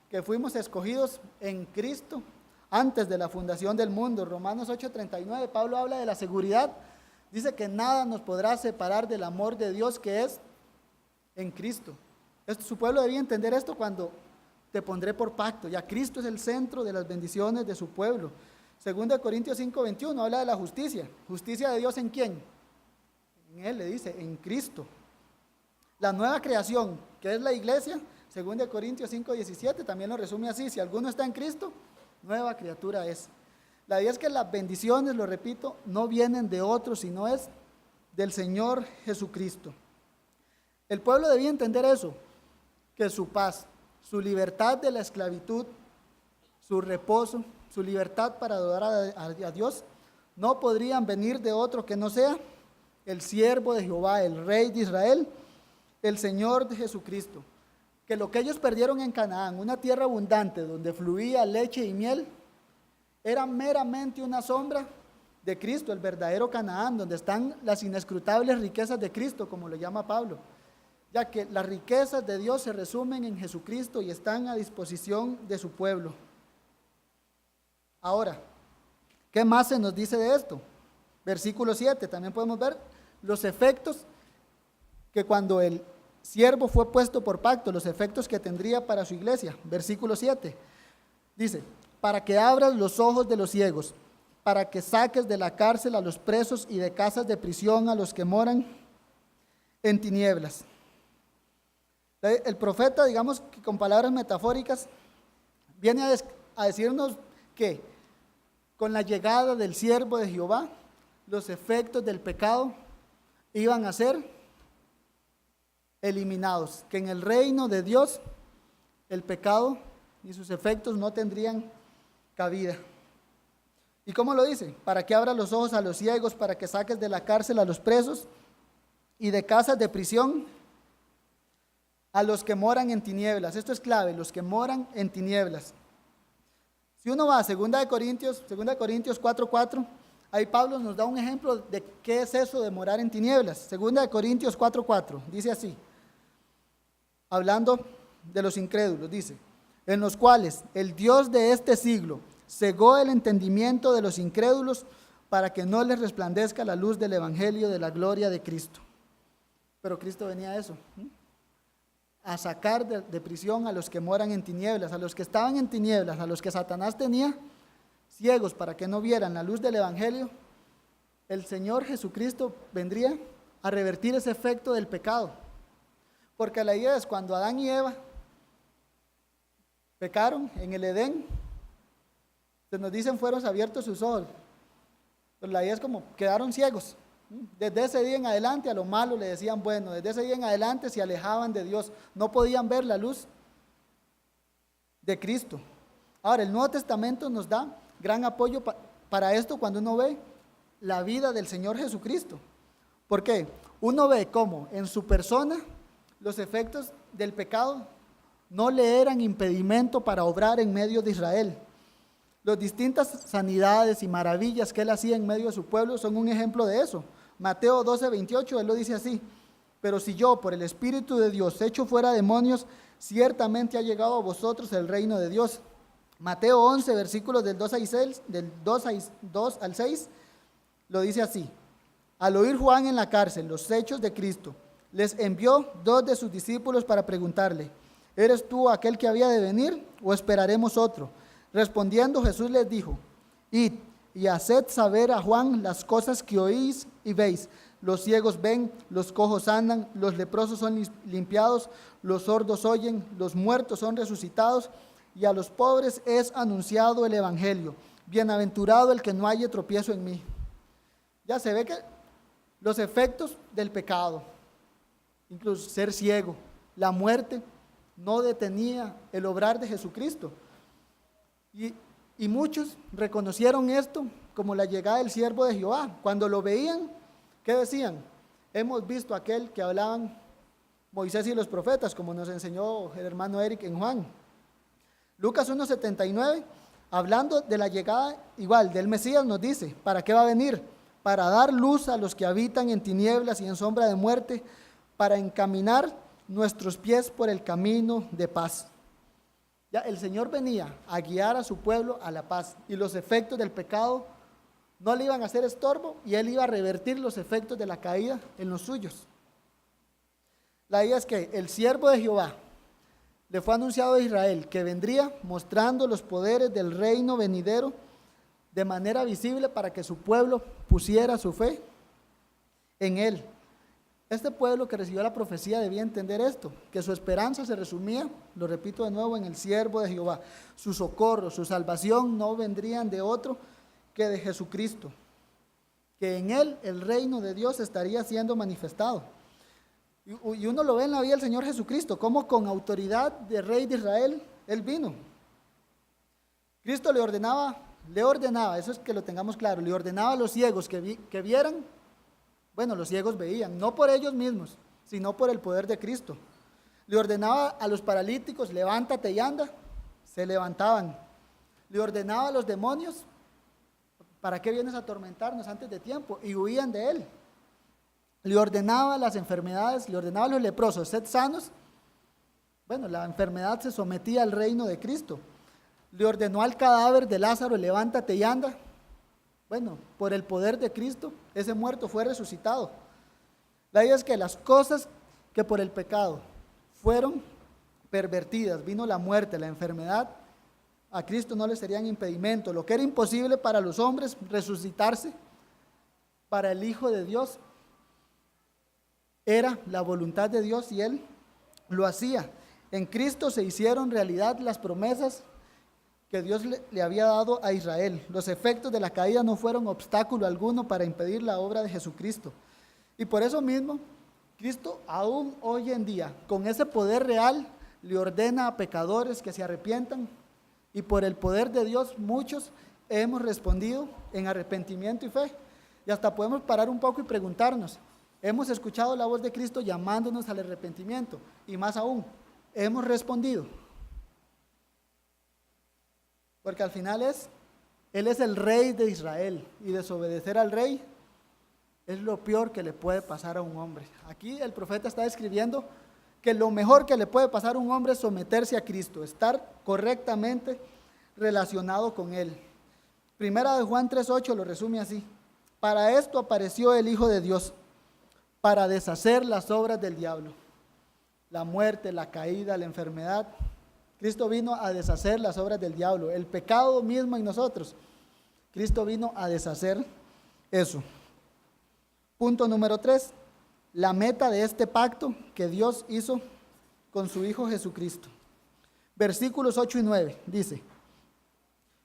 que fuimos escogidos en Cristo antes de la fundación del mundo. Romanos 8:39, Pablo habla de la seguridad. Dice que nada nos podrá separar del amor de Dios que es en Cristo. Su pueblo debía entender esto cuando te pondré por pacto. Ya Cristo es el centro de las bendiciones de su pueblo. Segunda de Corintios 5:21 habla de la justicia. ¿Justicia de Dios en quién? En Él, le dice, en Cristo. La nueva creación, que es la iglesia, segunda de Corintios 5:17, también lo resume así. Si alguno está en Cristo, nueva criatura es. La idea es que las bendiciones, lo repito, no vienen de otros, sino es del Señor Jesucristo. El pueblo debía entender eso, que su paz, su libertad de la esclavitud, su reposo, su libertad para adorar a Dios, no podrían venir de otro que no sea el siervo de Jehová, el Rey de Israel, el Señor de Jesucristo. Que lo que ellos perdieron en Canaán, una tierra abundante donde fluía leche y miel, era meramente una sombra de Cristo, el verdadero Canaán, donde están las inescrutables riquezas de Cristo, como lo llama Pablo, ya que las riquezas de Dios se resumen en Jesucristo y están a disposición de su pueblo. Ahora, ¿qué más se nos dice de esto? Versículo 7, también podemos ver los efectos que cuando el siervo fue puesto por pacto, los efectos que tendría para su iglesia. Versículo 7, dice, para que abras los ojos de los ciegos, para que saques de la cárcel a los presos y de casas de prisión a los que moran en tinieblas. El profeta, digamos que con palabras metafóricas, viene a decirnos que con la llegada del siervo de Jehová, los efectos del pecado iban a ser eliminados, que en el reino de Dios el pecado y sus efectos no tendrían cabida. ¿Y cómo lo dice? Para que abra los ojos a los ciegos, para que saques de la cárcel a los presos y de casas de prisión a los que moran en tinieblas. Esto es clave, los que moran en tinieblas. Si uno va a 2 Corintios 4:4, ahí Pablo nos da un ejemplo de qué es eso de morar en tinieblas. 2 Corintios 4:4, dice así, hablando de los incrédulos, dice, en los cuales el Dios de este siglo cegó el entendimiento de los incrédulos para que no les resplandezca la luz del evangelio de la gloria de Cristo. Pero Cristo venía a eso, a sacar de prisión a los que moran en tinieblas, a los que estaban en tinieblas, a los que Satanás tenía ciegos para que no vieran la luz del evangelio. El Señor Jesucristo vendría a revertir ese efecto del pecado, porque la idea es cuando Adán y Eva pecaron en el Edén, se nos dicen fueron abiertos sus ojos, pero la idea es como quedaron ciegos. Desde ese día en adelante a lo malo le decían bueno, desde ese día en adelante se alejaban de Dios, no podían ver la luz de Cristo. Ahora, el Nuevo Testamento nos da gran apoyo para esto cuando uno ve la vida del Señor Jesucristo. ¿Por qué? Uno ve cómo en su persona los efectos del pecado no le eran impedimento para obrar en medio de Israel. Las distintas sanidades y maravillas que él hacía en medio de su pueblo son un ejemplo de eso. Mateo 12:28, él lo dice así, pero si yo por el Espíritu de Dios echo fuera demonios, ciertamente ha llegado a vosotros el reino de Dios. Mateo 11, versículos del 2 al 6, lo dice así, al oír Juan en la cárcel los hechos de Cristo, les envió 2 de sus discípulos para preguntarle, ¿eres tú aquel que había de venir o esperaremos otro? Respondiendo Jesús les dijo, id y haced saber a Juan las cosas que oís y veis. Los ciegos ven, los cojos andan, los leprosos son limpiados, los sordos oyen, los muertos son resucitados, y a los pobres es anunciado el evangelio. Bienaventurado el que no haya tropiezo en mí. Ya se ve que los efectos del pecado, incluso ser ciego, la muerte, no detenía el obrar de Jesucristo. Y muchos reconocieron esto como la llegada del siervo de Jehová. Cuando lo veían, ¿qué decían? Hemos visto aquel que hablaban Moisés y los profetas, como nos enseñó el hermano Eric en Juan. Lucas 1:79, hablando de la llegada igual del Mesías, nos dice, ¿para qué va a venir? Para dar luz a los que habitan en tinieblas y en sombra de muerte, para encaminar nuestros pies por el camino de paz. Ya el Señor venía a guiar a su pueblo a la paz, y los efectos del pecado no le iban a hacer estorbo, y Él iba a revertir los efectos de la caída en los suyos. La idea es que el siervo de Jehová le fue anunciado a Israel que vendría mostrando los poderes del reino venidero de manera visible para que su pueblo pusiera su fe en Él. Este pueblo que recibió la profecía debía entender esto, que su esperanza se resumía, lo repito de nuevo, en el siervo de Jehová. Su socorro, su salvación no vendrían de otro que de Jesucristo, que en él el reino de Dios estaría siendo manifestado. Y uno lo ve en la vida del Señor Jesucristo, como con autoridad de rey de Israel, él vino. Cristo le ordenaba, eso es que lo tengamos claro, le ordenaba a los ciegos que vieran. Bueno, los ciegos veían, no por ellos mismos, sino por el poder de Cristo. Le ordenaba a los paralíticos, levántate y anda, se levantaban. Le ordenaba a los demonios, ¿para qué vienes a atormentarnos antes de tiempo? Y huían de él. Le ordenaba a las enfermedades, le ordenaba a los leprosos, sed sanos. Bueno, la enfermedad se sometía al reino de Cristo. Le ordenó al cadáver de Lázaro, levántate y anda. Bueno, por el poder de Cristo, ese muerto fue resucitado. La idea es que las cosas que por el pecado fueron pervertidas, vino la muerte, la enfermedad, a Cristo no le serían impedimento. Lo que era imposible para los hombres, resucitarse, para el Hijo de Dios, era la voluntad de Dios y Él lo hacía. En Cristo se hicieron realidad las promesas que Dios le había dado a Israel. Los efectos de la caída no fueron obstáculo alguno para impedir la obra de Jesucristo. Y por eso mismo, Cristo aún hoy en día, con ese poder real, le ordena a pecadores que se arrepientan, y por el poder de Dios muchos hemos respondido en arrepentimiento y fe. Y hasta podemos parar un poco y preguntarnos, ¿hemos escuchado la voz de Cristo llamándonos al arrepentimiento? Y más aún, ¿hemos respondido? Porque al final Él es el rey de Israel, y desobedecer al rey es lo peor que le puede pasar a un hombre. Aquí el profeta está describiendo que lo mejor que le puede pasar a un hombre es someterse a Cristo, estar correctamente relacionado con Él. Primera de Juan 3:8 lo resume así: para esto apareció el Hijo de Dios, para deshacer las obras del diablo, la muerte, la caída, la enfermedad. Cristo vino a deshacer las obras del diablo, el pecado mismo en nosotros. Cristo vino a deshacer eso. Punto número 3, la meta de este pacto que Dios hizo con su Hijo Jesucristo. Versículos 8 y 9 dice: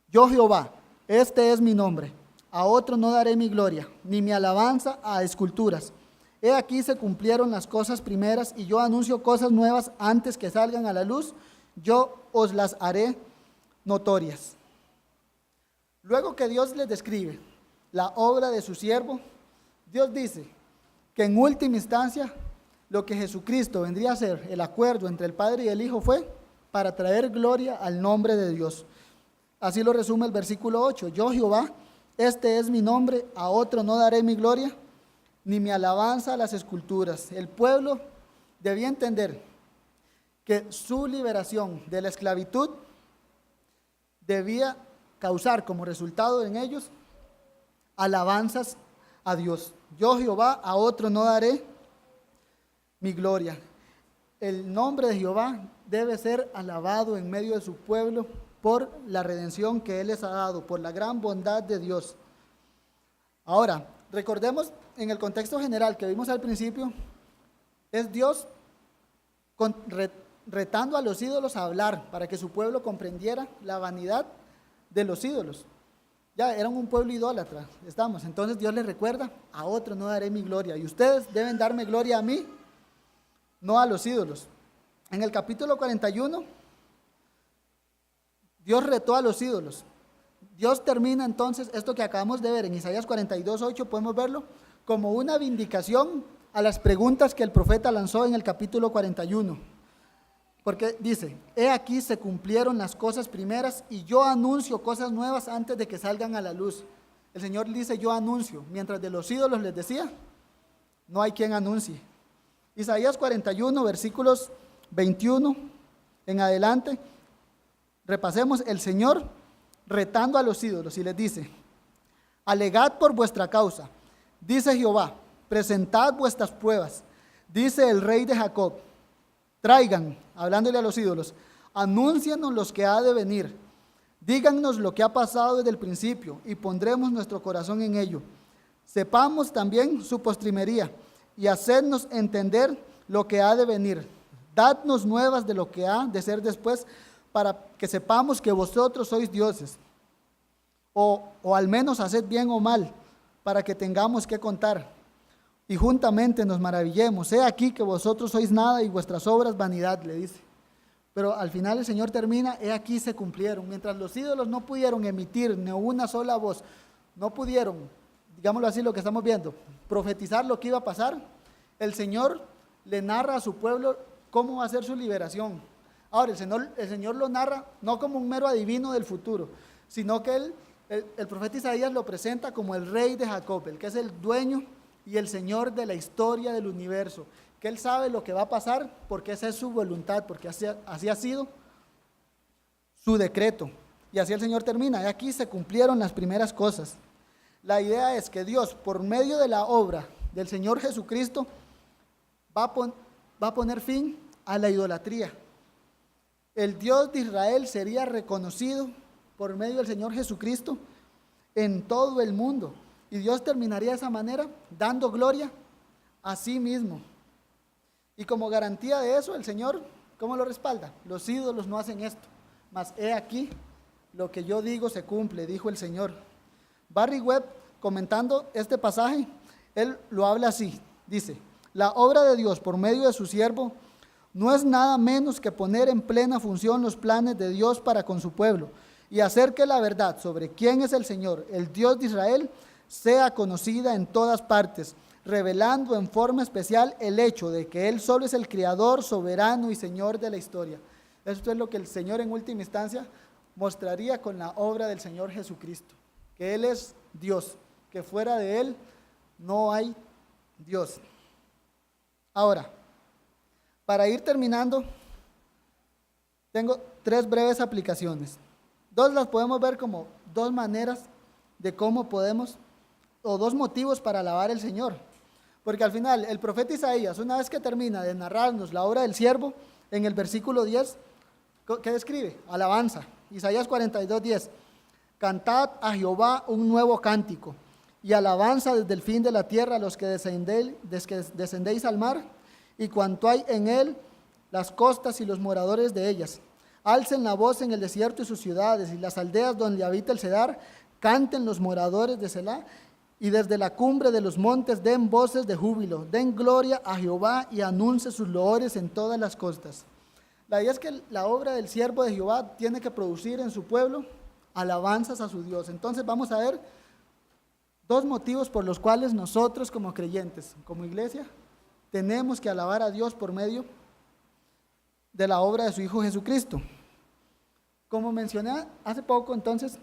yo Jehová, este es mi nombre, a otro no daré mi gloria, ni mi alabanza a esculturas. He aquí se cumplieron las cosas primeras, y yo anuncio cosas nuevas antes que salgan a la luz. Yo os las haré notorias. Luego que Dios les describe la obra de su siervo, Dios dice que en última instancia lo que Jesucristo vendría a ser el acuerdo entre el Padre y el Hijo fue para traer gloria al nombre de Dios. Así lo resume el versículo 8: yo Jehová, este es mi nombre, a otro no daré mi gloria, ni mi alabanza a las esculturas. El pueblo debía entender que su liberación de la esclavitud debía causar como resultado en ellos alabanzas a Dios. Yo Jehová, a otro no daré mi gloria. El nombre de Jehová debe ser alabado en medio de su pueblo por la redención que Él les ha dado, por la gran bondad de Dios. Ahora, recordemos en el contexto general que vimos al principio, es Dios retando a los ídolos a hablar para que su pueblo comprendiera la vanidad de los ídolos. Ya eran un pueblo idólatra, entonces Dios les recuerda: a otro no daré mi gloria, y ustedes deben darme gloria a mí, no a los ídolos. En el capítulo 41, Dios retó a los ídolos. Dios termina entonces esto que acabamos de ver en Isaías 42:8, podemos verlo como una vindicación a las preguntas que el profeta lanzó en el capítulo 41. Porque dice: he aquí se cumplieron las cosas primeras, y yo anuncio cosas nuevas antes de que salgan a la luz. El Señor dice: yo anuncio, mientras de los ídolos les decía: no hay quien anuncie. Isaías 41, versículos 21 en adelante, repasemos el Señor retando a los ídolos, y les dice: alegad por vuestra causa, dice Jehová, presentad vuestras pruebas, dice el Rey de Jacob. Traigan, hablándole a los ídolos, anúncienos los que ha de venir, díganos lo que ha pasado desde el principio, y pondremos nuestro corazón en ello. Sepamos también su postrimería, y hacednos entender lo que ha de venir. Dadnos nuevas de lo que ha de ser después, para que sepamos que vosotros sois dioses. O al menos haced bien o mal, para que tengamos que contar. Y juntamente nos maravillemos. He aquí que vosotros sois nada y vuestras obras vanidad, le dice. Pero al final el Señor termina, he aquí se cumplieron. Mientras los ídolos no pudieron emitir ni una sola voz, no pudieron, digámoslo así, lo que estamos viendo, profetizar lo que iba a pasar, el Señor le narra a su pueblo cómo va a ser su liberación. Ahora, el Señor lo narra no como un mero adivino del futuro, sino que el profeta Isaías lo presenta como el rey de Jacob, el que es el dueño y el Señor de la historia del universo, que Él sabe lo que va a pasar porque esa es su voluntad, porque así ha sido su decreto. Y así el Señor termina, y aquí se cumplieron las primeras cosas. La idea es que Dios, por medio de la obra del Señor Jesucristo, va a poner fin a la idolatría. El Dios de Israel sería reconocido por medio del Señor Jesucristo en todo el mundo. Y Dios terminaría de esa manera, dando gloria a sí mismo. Y como garantía de eso, el Señor, ¿cómo lo respalda? Los ídolos no hacen esto, mas he aquí, lo que yo digo se cumple, dijo el Señor. Barry Webb, comentando este pasaje, él lo habla así, dice: la obra de Dios por medio de su siervo no es nada menos que poner en plena función los planes de Dios para con su pueblo y hacer que la verdad sobre quién es el Señor, el Dios de Israel, sea conocida en todas partes, revelando en forma especial el hecho de que Él solo es el Creador, soberano y Señor de la historia. Esto es lo que el Señor en última instancia mostraría con la obra del Señor Jesucristo, que Él es Dios, que fuera de Él no hay Dios. Ahora, para ir terminando, tengo 3 breves aplicaciones. 2 las podemos ver como 2 maneras de cómo podemos, o 2 motivos para alabar al Señor. Porque al final, el profeta Isaías, una vez que termina de narrarnos la obra del siervo, en el versículo 10, ¿qué describe? Alabanza. Isaías 42:10. Cantad a Jehová un nuevo cántico, y alabanza desde el fin de la tierra a los que descendéis al mar, y cuanto hay en él, las costas y los moradores de ellas. Alcen la voz en el desierto y sus ciudades, y las aldeas donde habita el cedar, canten los moradores de Selá, y desde la cumbre de los montes den voces de júbilo, den gloria a Jehová y anuncie sus loores en todas las costas. La idea es que la obra del siervo de Jehová tiene que producir en su pueblo alabanzas a su Dios. Entonces vamos a ver 2 motivos por los cuales nosotros como creyentes, como iglesia, tenemos que alabar a Dios por medio de la obra de su Hijo Jesucristo. Como mencioné hace poco, entonces,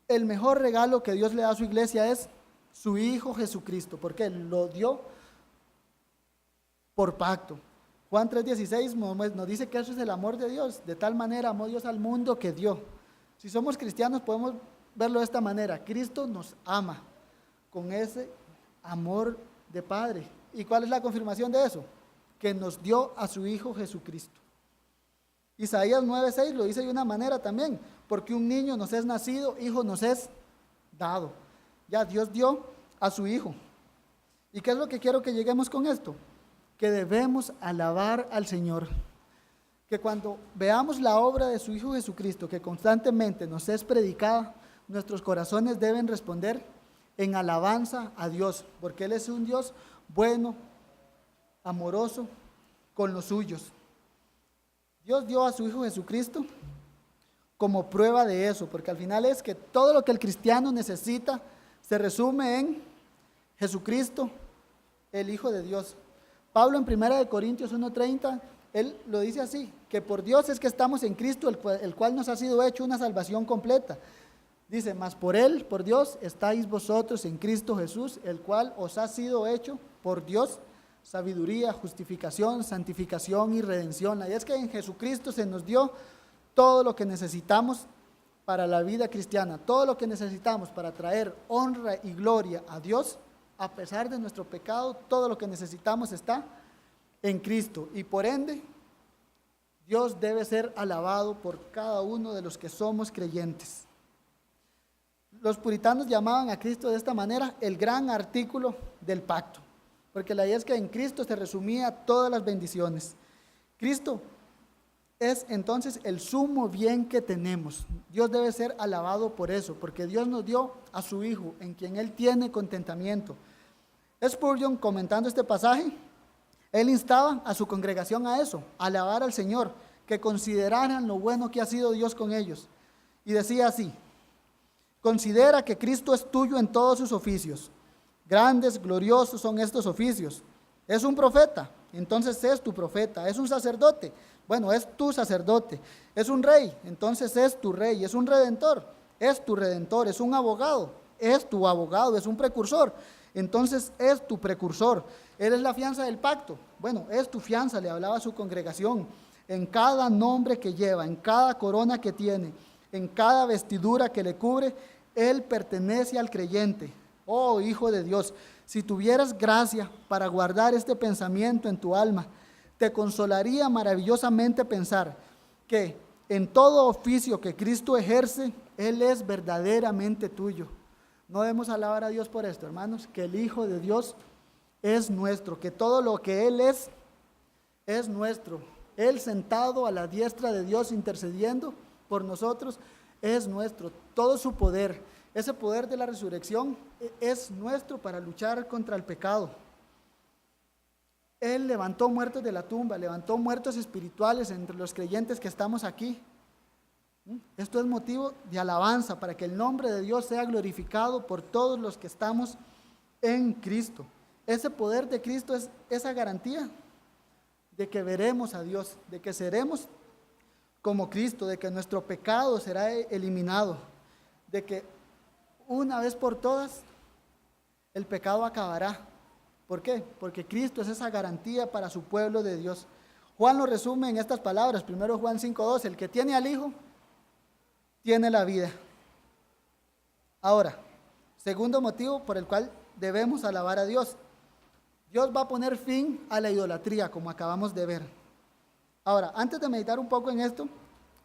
el mejor regalo que Dios le da a su iglesia es su Hijo Jesucristo, porque lo dio por pacto. Juan 3:16 nos dice que eso es el amor de Dios. De tal manera amó Dios al mundo que dio. Si somos cristianos podemos verlo de esta manera: Cristo nos ama con ese amor de Padre. ¿Y cuál es la confirmación de eso? Que nos dio a su Hijo Jesucristo. Isaías 9:6 lo dice de una manera también: porque un niño nos es nacido, hijo nos es dado. Ya Dios dio a su Hijo. ¿Y qué es lo que quiero que lleguemos con esto? Que debemos alabar al Señor. Que cuando veamos la obra de su Hijo Jesucristo, que constantemente nos es predicada, nuestros corazones deben responder en alabanza a Dios, porque Él es un Dios bueno, amoroso con los suyos. Dios dio a su Hijo Jesucristo como prueba de eso, porque al final es que todo lo que el cristiano necesita se resume en Jesucristo, el Hijo de Dios. Pablo en 1 Corintios 1:30, él lo dice así: que por Dios es que estamos en Cristo, el cual nos ha sido hecho una salvación completa. Dice: mas por Él, por Dios, estáis vosotros en Cristo Jesús, el cual os ha sido hecho por Dios sabiduría, justificación, santificación y redención. Y es que en Jesucristo se nos dio todo lo que necesitamos para la vida cristiana, todo lo que necesitamos para traer honra y gloria a Dios, a pesar de nuestro pecado. Todo lo que necesitamos está en Cristo, y por ende Dios debe ser alabado por cada uno de los que somos creyentes. Los puritanos llamaban a Cristo de esta manera el gran artículo del pacto, porque la idea es que en Cristo se resumía todas las bendiciones. Cristo es entonces el sumo bien que tenemos. Dios debe ser alabado por eso, porque Dios nos dio a su Hijo, en quien Él tiene contentamiento. Spurgeon, comentando este pasaje, él instaba a su congregación a eso, a alabar al Señor, que consideraran lo bueno que ha sido Dios con ellos. Y decía así: considera que Cristo es tuyo en todos sus oficios. Grandes, gloriosos son estos oficios. Es un profeta, entonces es tu profeta. Es un sacerdote, bueno, es tu sacerdote. Es un rey, entonces es tu rey. Es un redentor, es tu redentor. Es un abogado, es tu abogado. Es un precursor, entonces es tu precursor. Él es la fianza del pacto, bueno, es tu fianza, le hablaba a su congregación. En cada nombre que lleva, en cada corona que tiene, en cada vestidura que le cubre, Él pertenece al creyente. Oh, Hijo de Dios, si tuvieras gracia para guardar este pensamiento en tu alma, te consolaría maravillosamente pensar que en todo oficio que Cristo ejerce, Él es verdaderamente tuyo. No debemos alabar a Dios por esto, hermanos, que el Hijo de Dios es nuestro, que todo lo que Él es nuestro. Él sentado a la diestra de Dios intercediendo por nosotros es nuestro. Todo su poder, ese poder de la resurrección es nuestro para luchar contra el pecado. Él levantó muertos de la tumba, levantó muertos espirituales entre los creyentes que estamos aquí. Esto es motivo de alabanza para que el nombre de Dios sea glorificado por todos los que estamos en Cristo. Ese poder de Cristo es esa garantía de que veremos a Dios, de que seremos como Cristo, de que nuestro pecado será eliminado, de que una vez por todas el pecado acabará. ¿Por qué? Porque Cristo es esa garantía para su pueblo de Dios. Juan lo resume en estas palabras, 1 Juan 5:2, el que tiene al Hijo, tiene la vida. Ahora, segundo motivo por el cual debemos alabar a Dios. Dios va a poner fin a la idolatría, como acabamos de ver. Ahora, antes de meditar un poco en esto,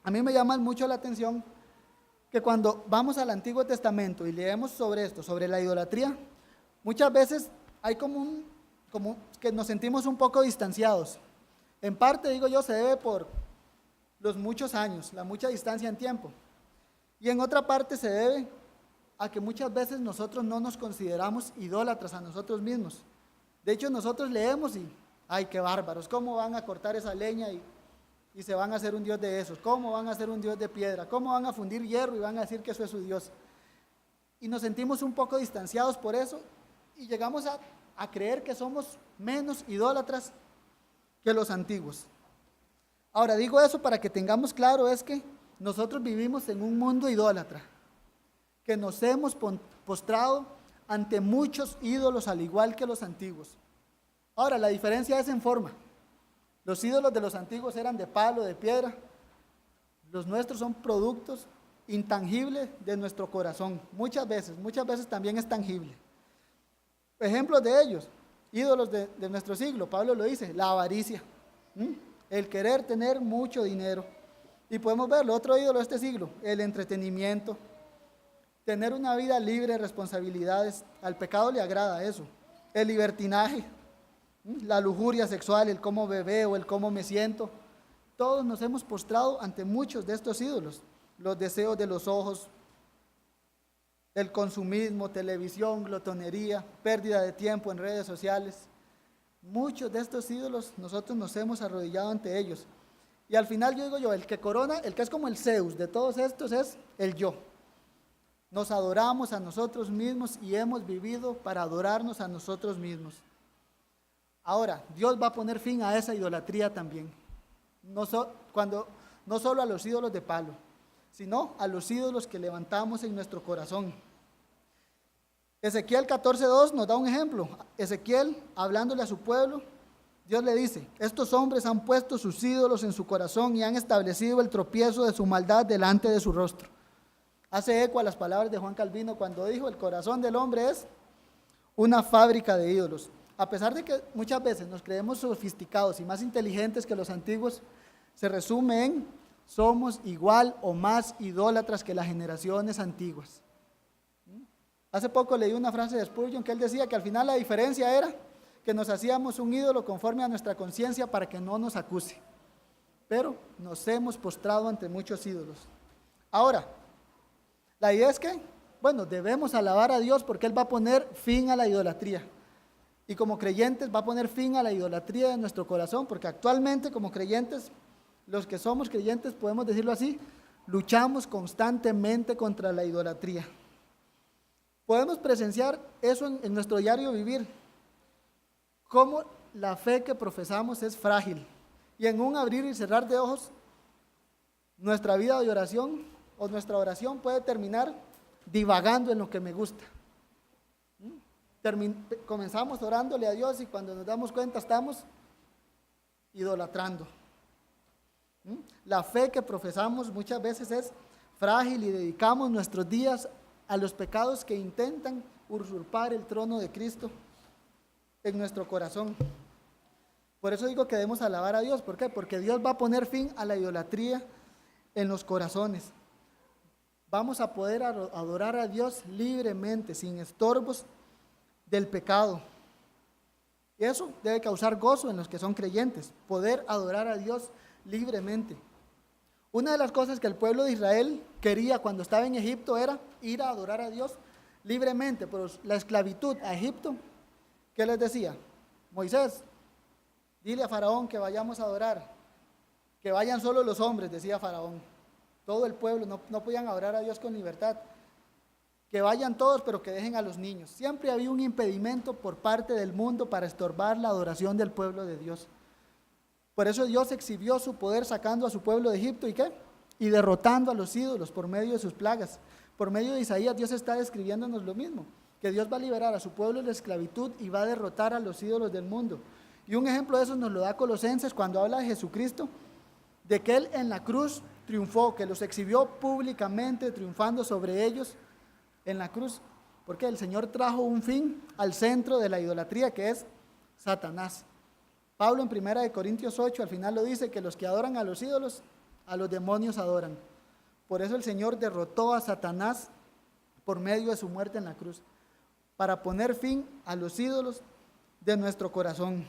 a mí me llama mucho la atención que cuando vamos al Antiguo Testamento y leemos sobre esto, sobre la idolatría, muchas veces hay como que nos sentimos un poco distanciados. En parte, digo yo, se debe por los muchos años, la mucha distancia en tiempo. Y en otra parte se debe a que muchas veces nosotros no nos consideramos idólatras a nosotros mismos. De hecho, nosotros leemos y, ay, qué bárbaros, ¿cómo van a cortar esa leña y se van a hacer un Dios de esos? ¿Cómo van a hacer un Dios de piedra? ¿Cómo van a fundir hierro y van a decir que eso es su Dios? Y nos sentimos un poco distanciados por eso y llegamos a creer que somos menos idólatras que los antiguos. Ahora, digo eso para que tengamos claro, es que nosotros vivimos en un mundo idólatra, que nos hemos postrado ante muchos ídolos al igual que los antiguos. Ahora, la diferencia es en forma. Los ídolos de los antiguos eran de palo, de piedra. Los nuestros son productos intangibles de nuestro corazón. Muchas veces también es tangible. Ejemplos de ellos, ídolos de nuestro siglo, Pablo lo dice, la avaricia, el querer tener mucho dinero. Y podemos verlo, otro ídolo de este siglo, el entretenimiento, tener una vida libre de responsabilidades. Al pecado le agrada eso. El libertinaje, la lujuria sexual, el cómo bebé o el cómo me siento. Todos nos hemos postrado ante muchos de estos ídolos. Los deseos de los ojos, el consumismo, televisión, glotonería, pérdida de tiempo en redes sociales. Muchos de estos ídolos nosotros nos hemos arrodillado ante ellos. Y al final yo digo yo, el que corona, el que es como el Zeus de todos estos es el yo. Nos adoramos a nosotros mismos y hemos vivido para adorarnos a nosotros mismos. Ahora, Dios va a poner fin a esa idolatría también. No solo a los ídolos de palo, sino a los ídolos que levantamos en nuestro corazón. Ezequiel 14:2 nos da un ejemplo. Ezequiel, hablándole a su pueblo, Dios le dice, estos hombres han puesto sus ídolos en su corazón y han establecido el tropiezo de su maldad delante de su rostro. Hace eco a las palabras de Juan Calvino cuando dijo, el corazón del hombre es una fábrica de ídolos. A pesar de que muchas veces nos creemos sofisticados y más inteligentes que los antiguos, se resume en, somos igual o más idólatras que las generaciones antiguas. Hace poco leí una frase de Spurgeon que él decía que al final la diferencia era que nos hacíamos un ídolo conforme a nuestra conciencia para que no nos acuse. Pero nos hemos postrado ante muchos ídolos. Ahora, la idea es que, bueno, debemos alabar a Dios porque Él va a poner fin a la idolatría. Y como creyentes va a poner fin a la idolatría de nuestro corazón, porque actualmente como creyentes, los que somos creyentes, podemos decirlo así, luchamos constantemente contra la idolatría. Podemos presenciar eso en nuestro diario vivir, cómo la fe que profesamos es frágil. Y en un abrir y cerrar de ojos, nuestra vida de oración o nuestra oración puede terminar divagando en lo que me gusta. Comenzamos orándole a Dios y cuando nos damos cuenta estamos idolatrando. La fe que profesamos muchas veces es frágil y dedicamos nuestros días a los pecados que intentan usurpar el trono de Cristo en nuestro corazón. Por eso digo que debemos alabar a Dios. ¿Por qué? Porque Dios va a poner fin a la idolatría en los corazones. Vamos a poder adorar a Dios libremente, sin estorbos del pecado. Y eso debe causar gozo en los que son creyentes, poder adorar a Dios libremente. Una de las cosas que el pueblo de Israel quería cuando estaba en Egipto era ir a adorar a Dios libremente, pero la esclavitud a Egipto, ¿qué les decía? Moisés, dile a Faraón que vayamos a adorar, que vayan solo los hombres, decía Faraón. Todo el pueblo no podían adorar a Dios con libertad. Que vayan todos, pero que dejen a los niños. Siempre había un impedimento por parte del mundo para estorbar la adoración del pueblo de Dios. Por eso Dios exhibió su poder sacando a su pueblo de Egipto, ¿y qué? Y derrotando a los ídolos por medio de sus plagas. Por medio de Isaías, Dios está describiéndonos lo mismo, que Dios va a liberar a su pueblo de la esclavitud y va a derrotar a los ídolos del mundo. Y un ejemplo de eso nos lo da Colosenses cuando habla de Jesucristo, de que Él en la cruz triunfó, que los exhibió públicamente, triunfando sobre ellos en la cruz, porque el Señor trajo un fin al centro de la idolatría, que es Satanás. Pablo en 1 Corintios 8 al final lo dice, que los que adoran a los ídolos, a los demonios adoran. Por eso el Señor derrotó a Satanás por medio de su muerte en la cruz, para poner fin a los ídolos de nuestro corazón.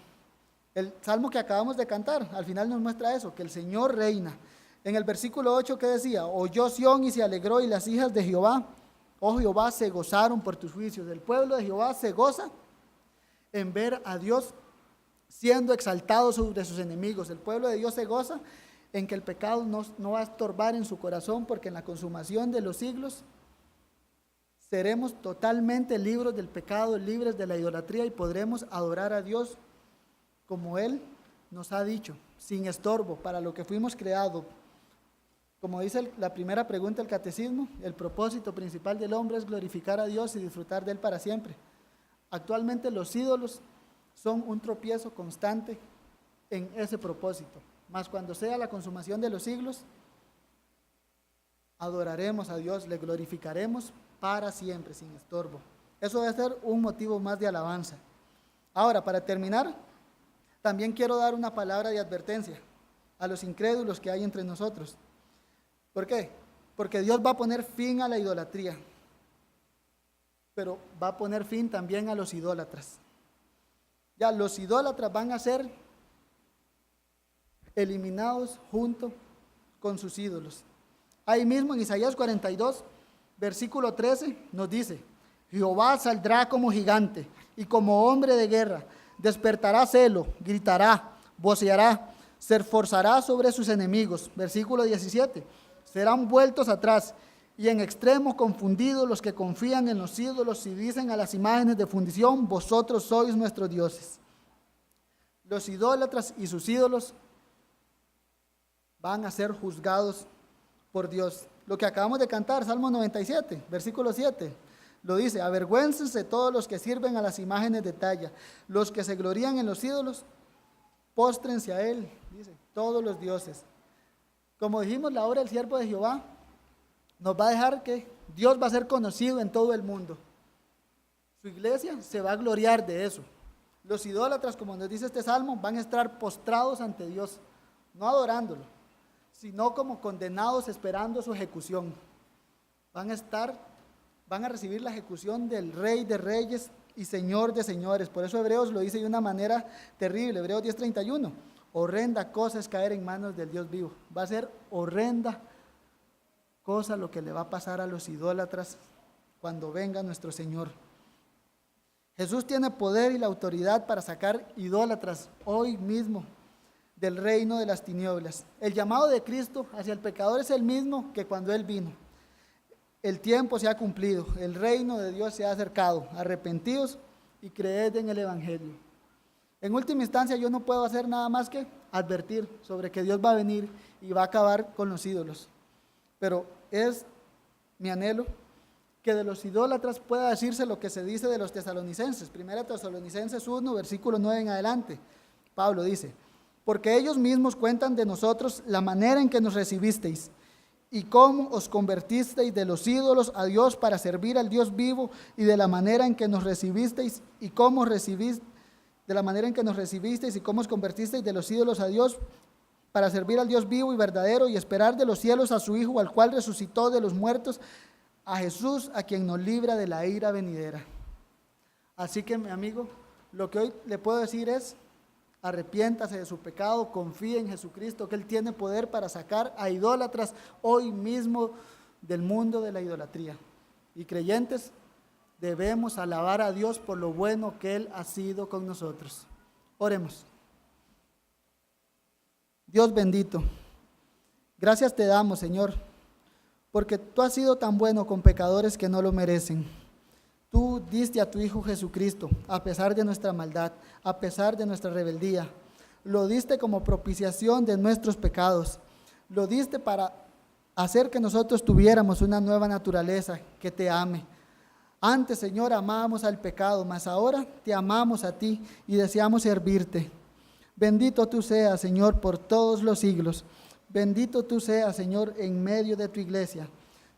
El salmo que acabamos de cantar al final nos muestra eso, que el Señor reina. En el versículo 8, ¿qué decía? Oyó Sión y se alegró, y las hijas de Jehová, oh Jehová, se gozaron por tus juicios. El pueblo de Jehová se goza en ver a Dios siendo exaltado sobre sus enemigos. El pueblo de Dios se goza en que el pecado no va a estorbar en su corazón, porque en la consumación de los siglos seremos totalmente libres del pecado, libres de la idolatría, y podremos adorar a Dios como Él nos ha dicho, sin estorbo, para lo que fuimos creados. Como dice la primera pregunta del catecismo, el propósito principal del hombre es glorificar a Dios y disfrutar de Él para siempre. Actualmente los ídolos son un tropiezo constante en ese propósito. Mas cuando sea la consumación de los siglos, adoraremos a Dios, le glorificaremos para siempre, sin estorbo. Eso debe ser un motivo más de alabanza. Ahora, para terminar, también quiero dar una palabra de advertencia a los incrédulos que hay entre nosotros. ¿Por qué? Porque Dios va a poner fin a la idolatría, pero va a poner fin también a los idólatras. Ya los idólatras van a ser eliminados junto con sus ídolos. Ahí mismo en Isaías 42, versículo 13, nos dice: Jehová saldrá como gigante y como hombre de guerra, despertará celo, gritará, voceará, se esforzará sobre sus enemigos. Versículo 17, serán vueltos atrás y en extremo confundidos los que confían en los ídolos y dicen a las imágenes de fundición: vosotros sois nuestros dioses. Los idólatras y sus ídolos van a ser juzgados por Dios. Lo que acabamos de cantar, Salmo 97, versículo 7, lo dice: avergüéncense todos los que sirven a las imágenes de talla, los que se glorían en los ídolos, póstrense a él, dice, todos los dioses. Como dijimos, la obra del siervo de Jehová nos va a dejar que Dios va a ser conocido en todo el mundo. Su iglesia se va a gloriar de eso. Los idólatras, como nos dice este salmo, van a estar postrados ante Dios, no adorándolo, sino como condenados esperando su ejecución. Van a recibir la ejecución del Rey de Reyes y Señor de señores. Por eso Hebreos lo dice de una manera terrible. Hebreos 10:31. Horrenda cosa es caer en manos del Dios vivo. Va a ser horrenda cosa lo que le va a pasar a los idólatras cuando venga nuestro Señor. Jesús tiene poder y la autoridad para sacar idólatras hoy mismo del reino de las tinieblas. El llamado de Cristo hacia el pecador es el mismo que cuando Él vino. El tiempo se ha cumplido, el reino de Dios se ha acercado. Arrepentidos y creed en el Evangelio. En última instancia, yo no puedo hacer nada más que advertir sobre que Dios va a venir y va a acabar con los ídolos. Pero es mi anhelo que de los idólatras pueda decirse lo que se dice de los tesalonicenses. 1 Tesalonicenses 1, versículo 9 en adelante. Pablo dice: porque ellos mismos cuentan de nosotros la manera en que nos recibisteis y cómo os convertisteis de los ídolos a Dios para servir al Dios vivo, y de la manera en que nos recibisteis y cómo recibisteis, de la manera en que nos recibisteis y cómo os convertisteis de los ídolos a Dios para servir al Dios vivo y verdadero, y esperar de los cielos a su Hijo, al cual resucitó de los muertos, a Jesús, a quien nos libra de la ira venidera. Así que, mi amigo, lo que hoy le puedo decir es: arrepiéntase de su pecado, confíe en Jesucristo, que Él tiene poder para sacar a idólatras hoy mismo del mundo de la idolatría. Y creyentes, debemos alabar a Dios por lo bueno que Él ha sido con nosotros. Oremos. Dios bendito, gracias te damos, Señor, porque tú has sido tan bueno con pecadores que no lo merecen. Tú diste a tu Hijo Jesucristo, a pesar de nuestra maldad, a pesar de nuestra rebeldía. Lo diste como propiciación de nuestros pecados. Lo diste para hacer que nosotros tuviéramos una nueva naturaleza que te ame. Antes, Señor, amábamos al pecado, mas ahora te amamos a ti y deseamos servirte. Bendito tú seas, Señor, por todos los siglos. Bendito tú seas, Señor, en medio de tu iglesia.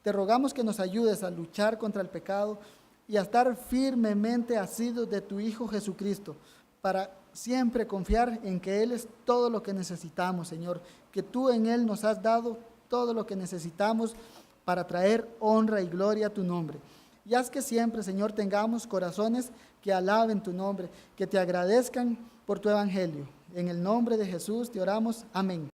Te rogamos que nos ayudes a luchar contra el pecado y a estar firmemente asidos de tu Hijo Jesucristo, para siempre confiar en que Él es todo lo que necesitamos, Señor, que tú en Él nos has dado todo lo que necesitamos para traer honra y gloria a tu nombre. Y haz que siempre, Señor, tengamos corazones que alaben tu nombre, que te agradezcan por tu evangelio. En el nombre de Jesús te oramos. Amén.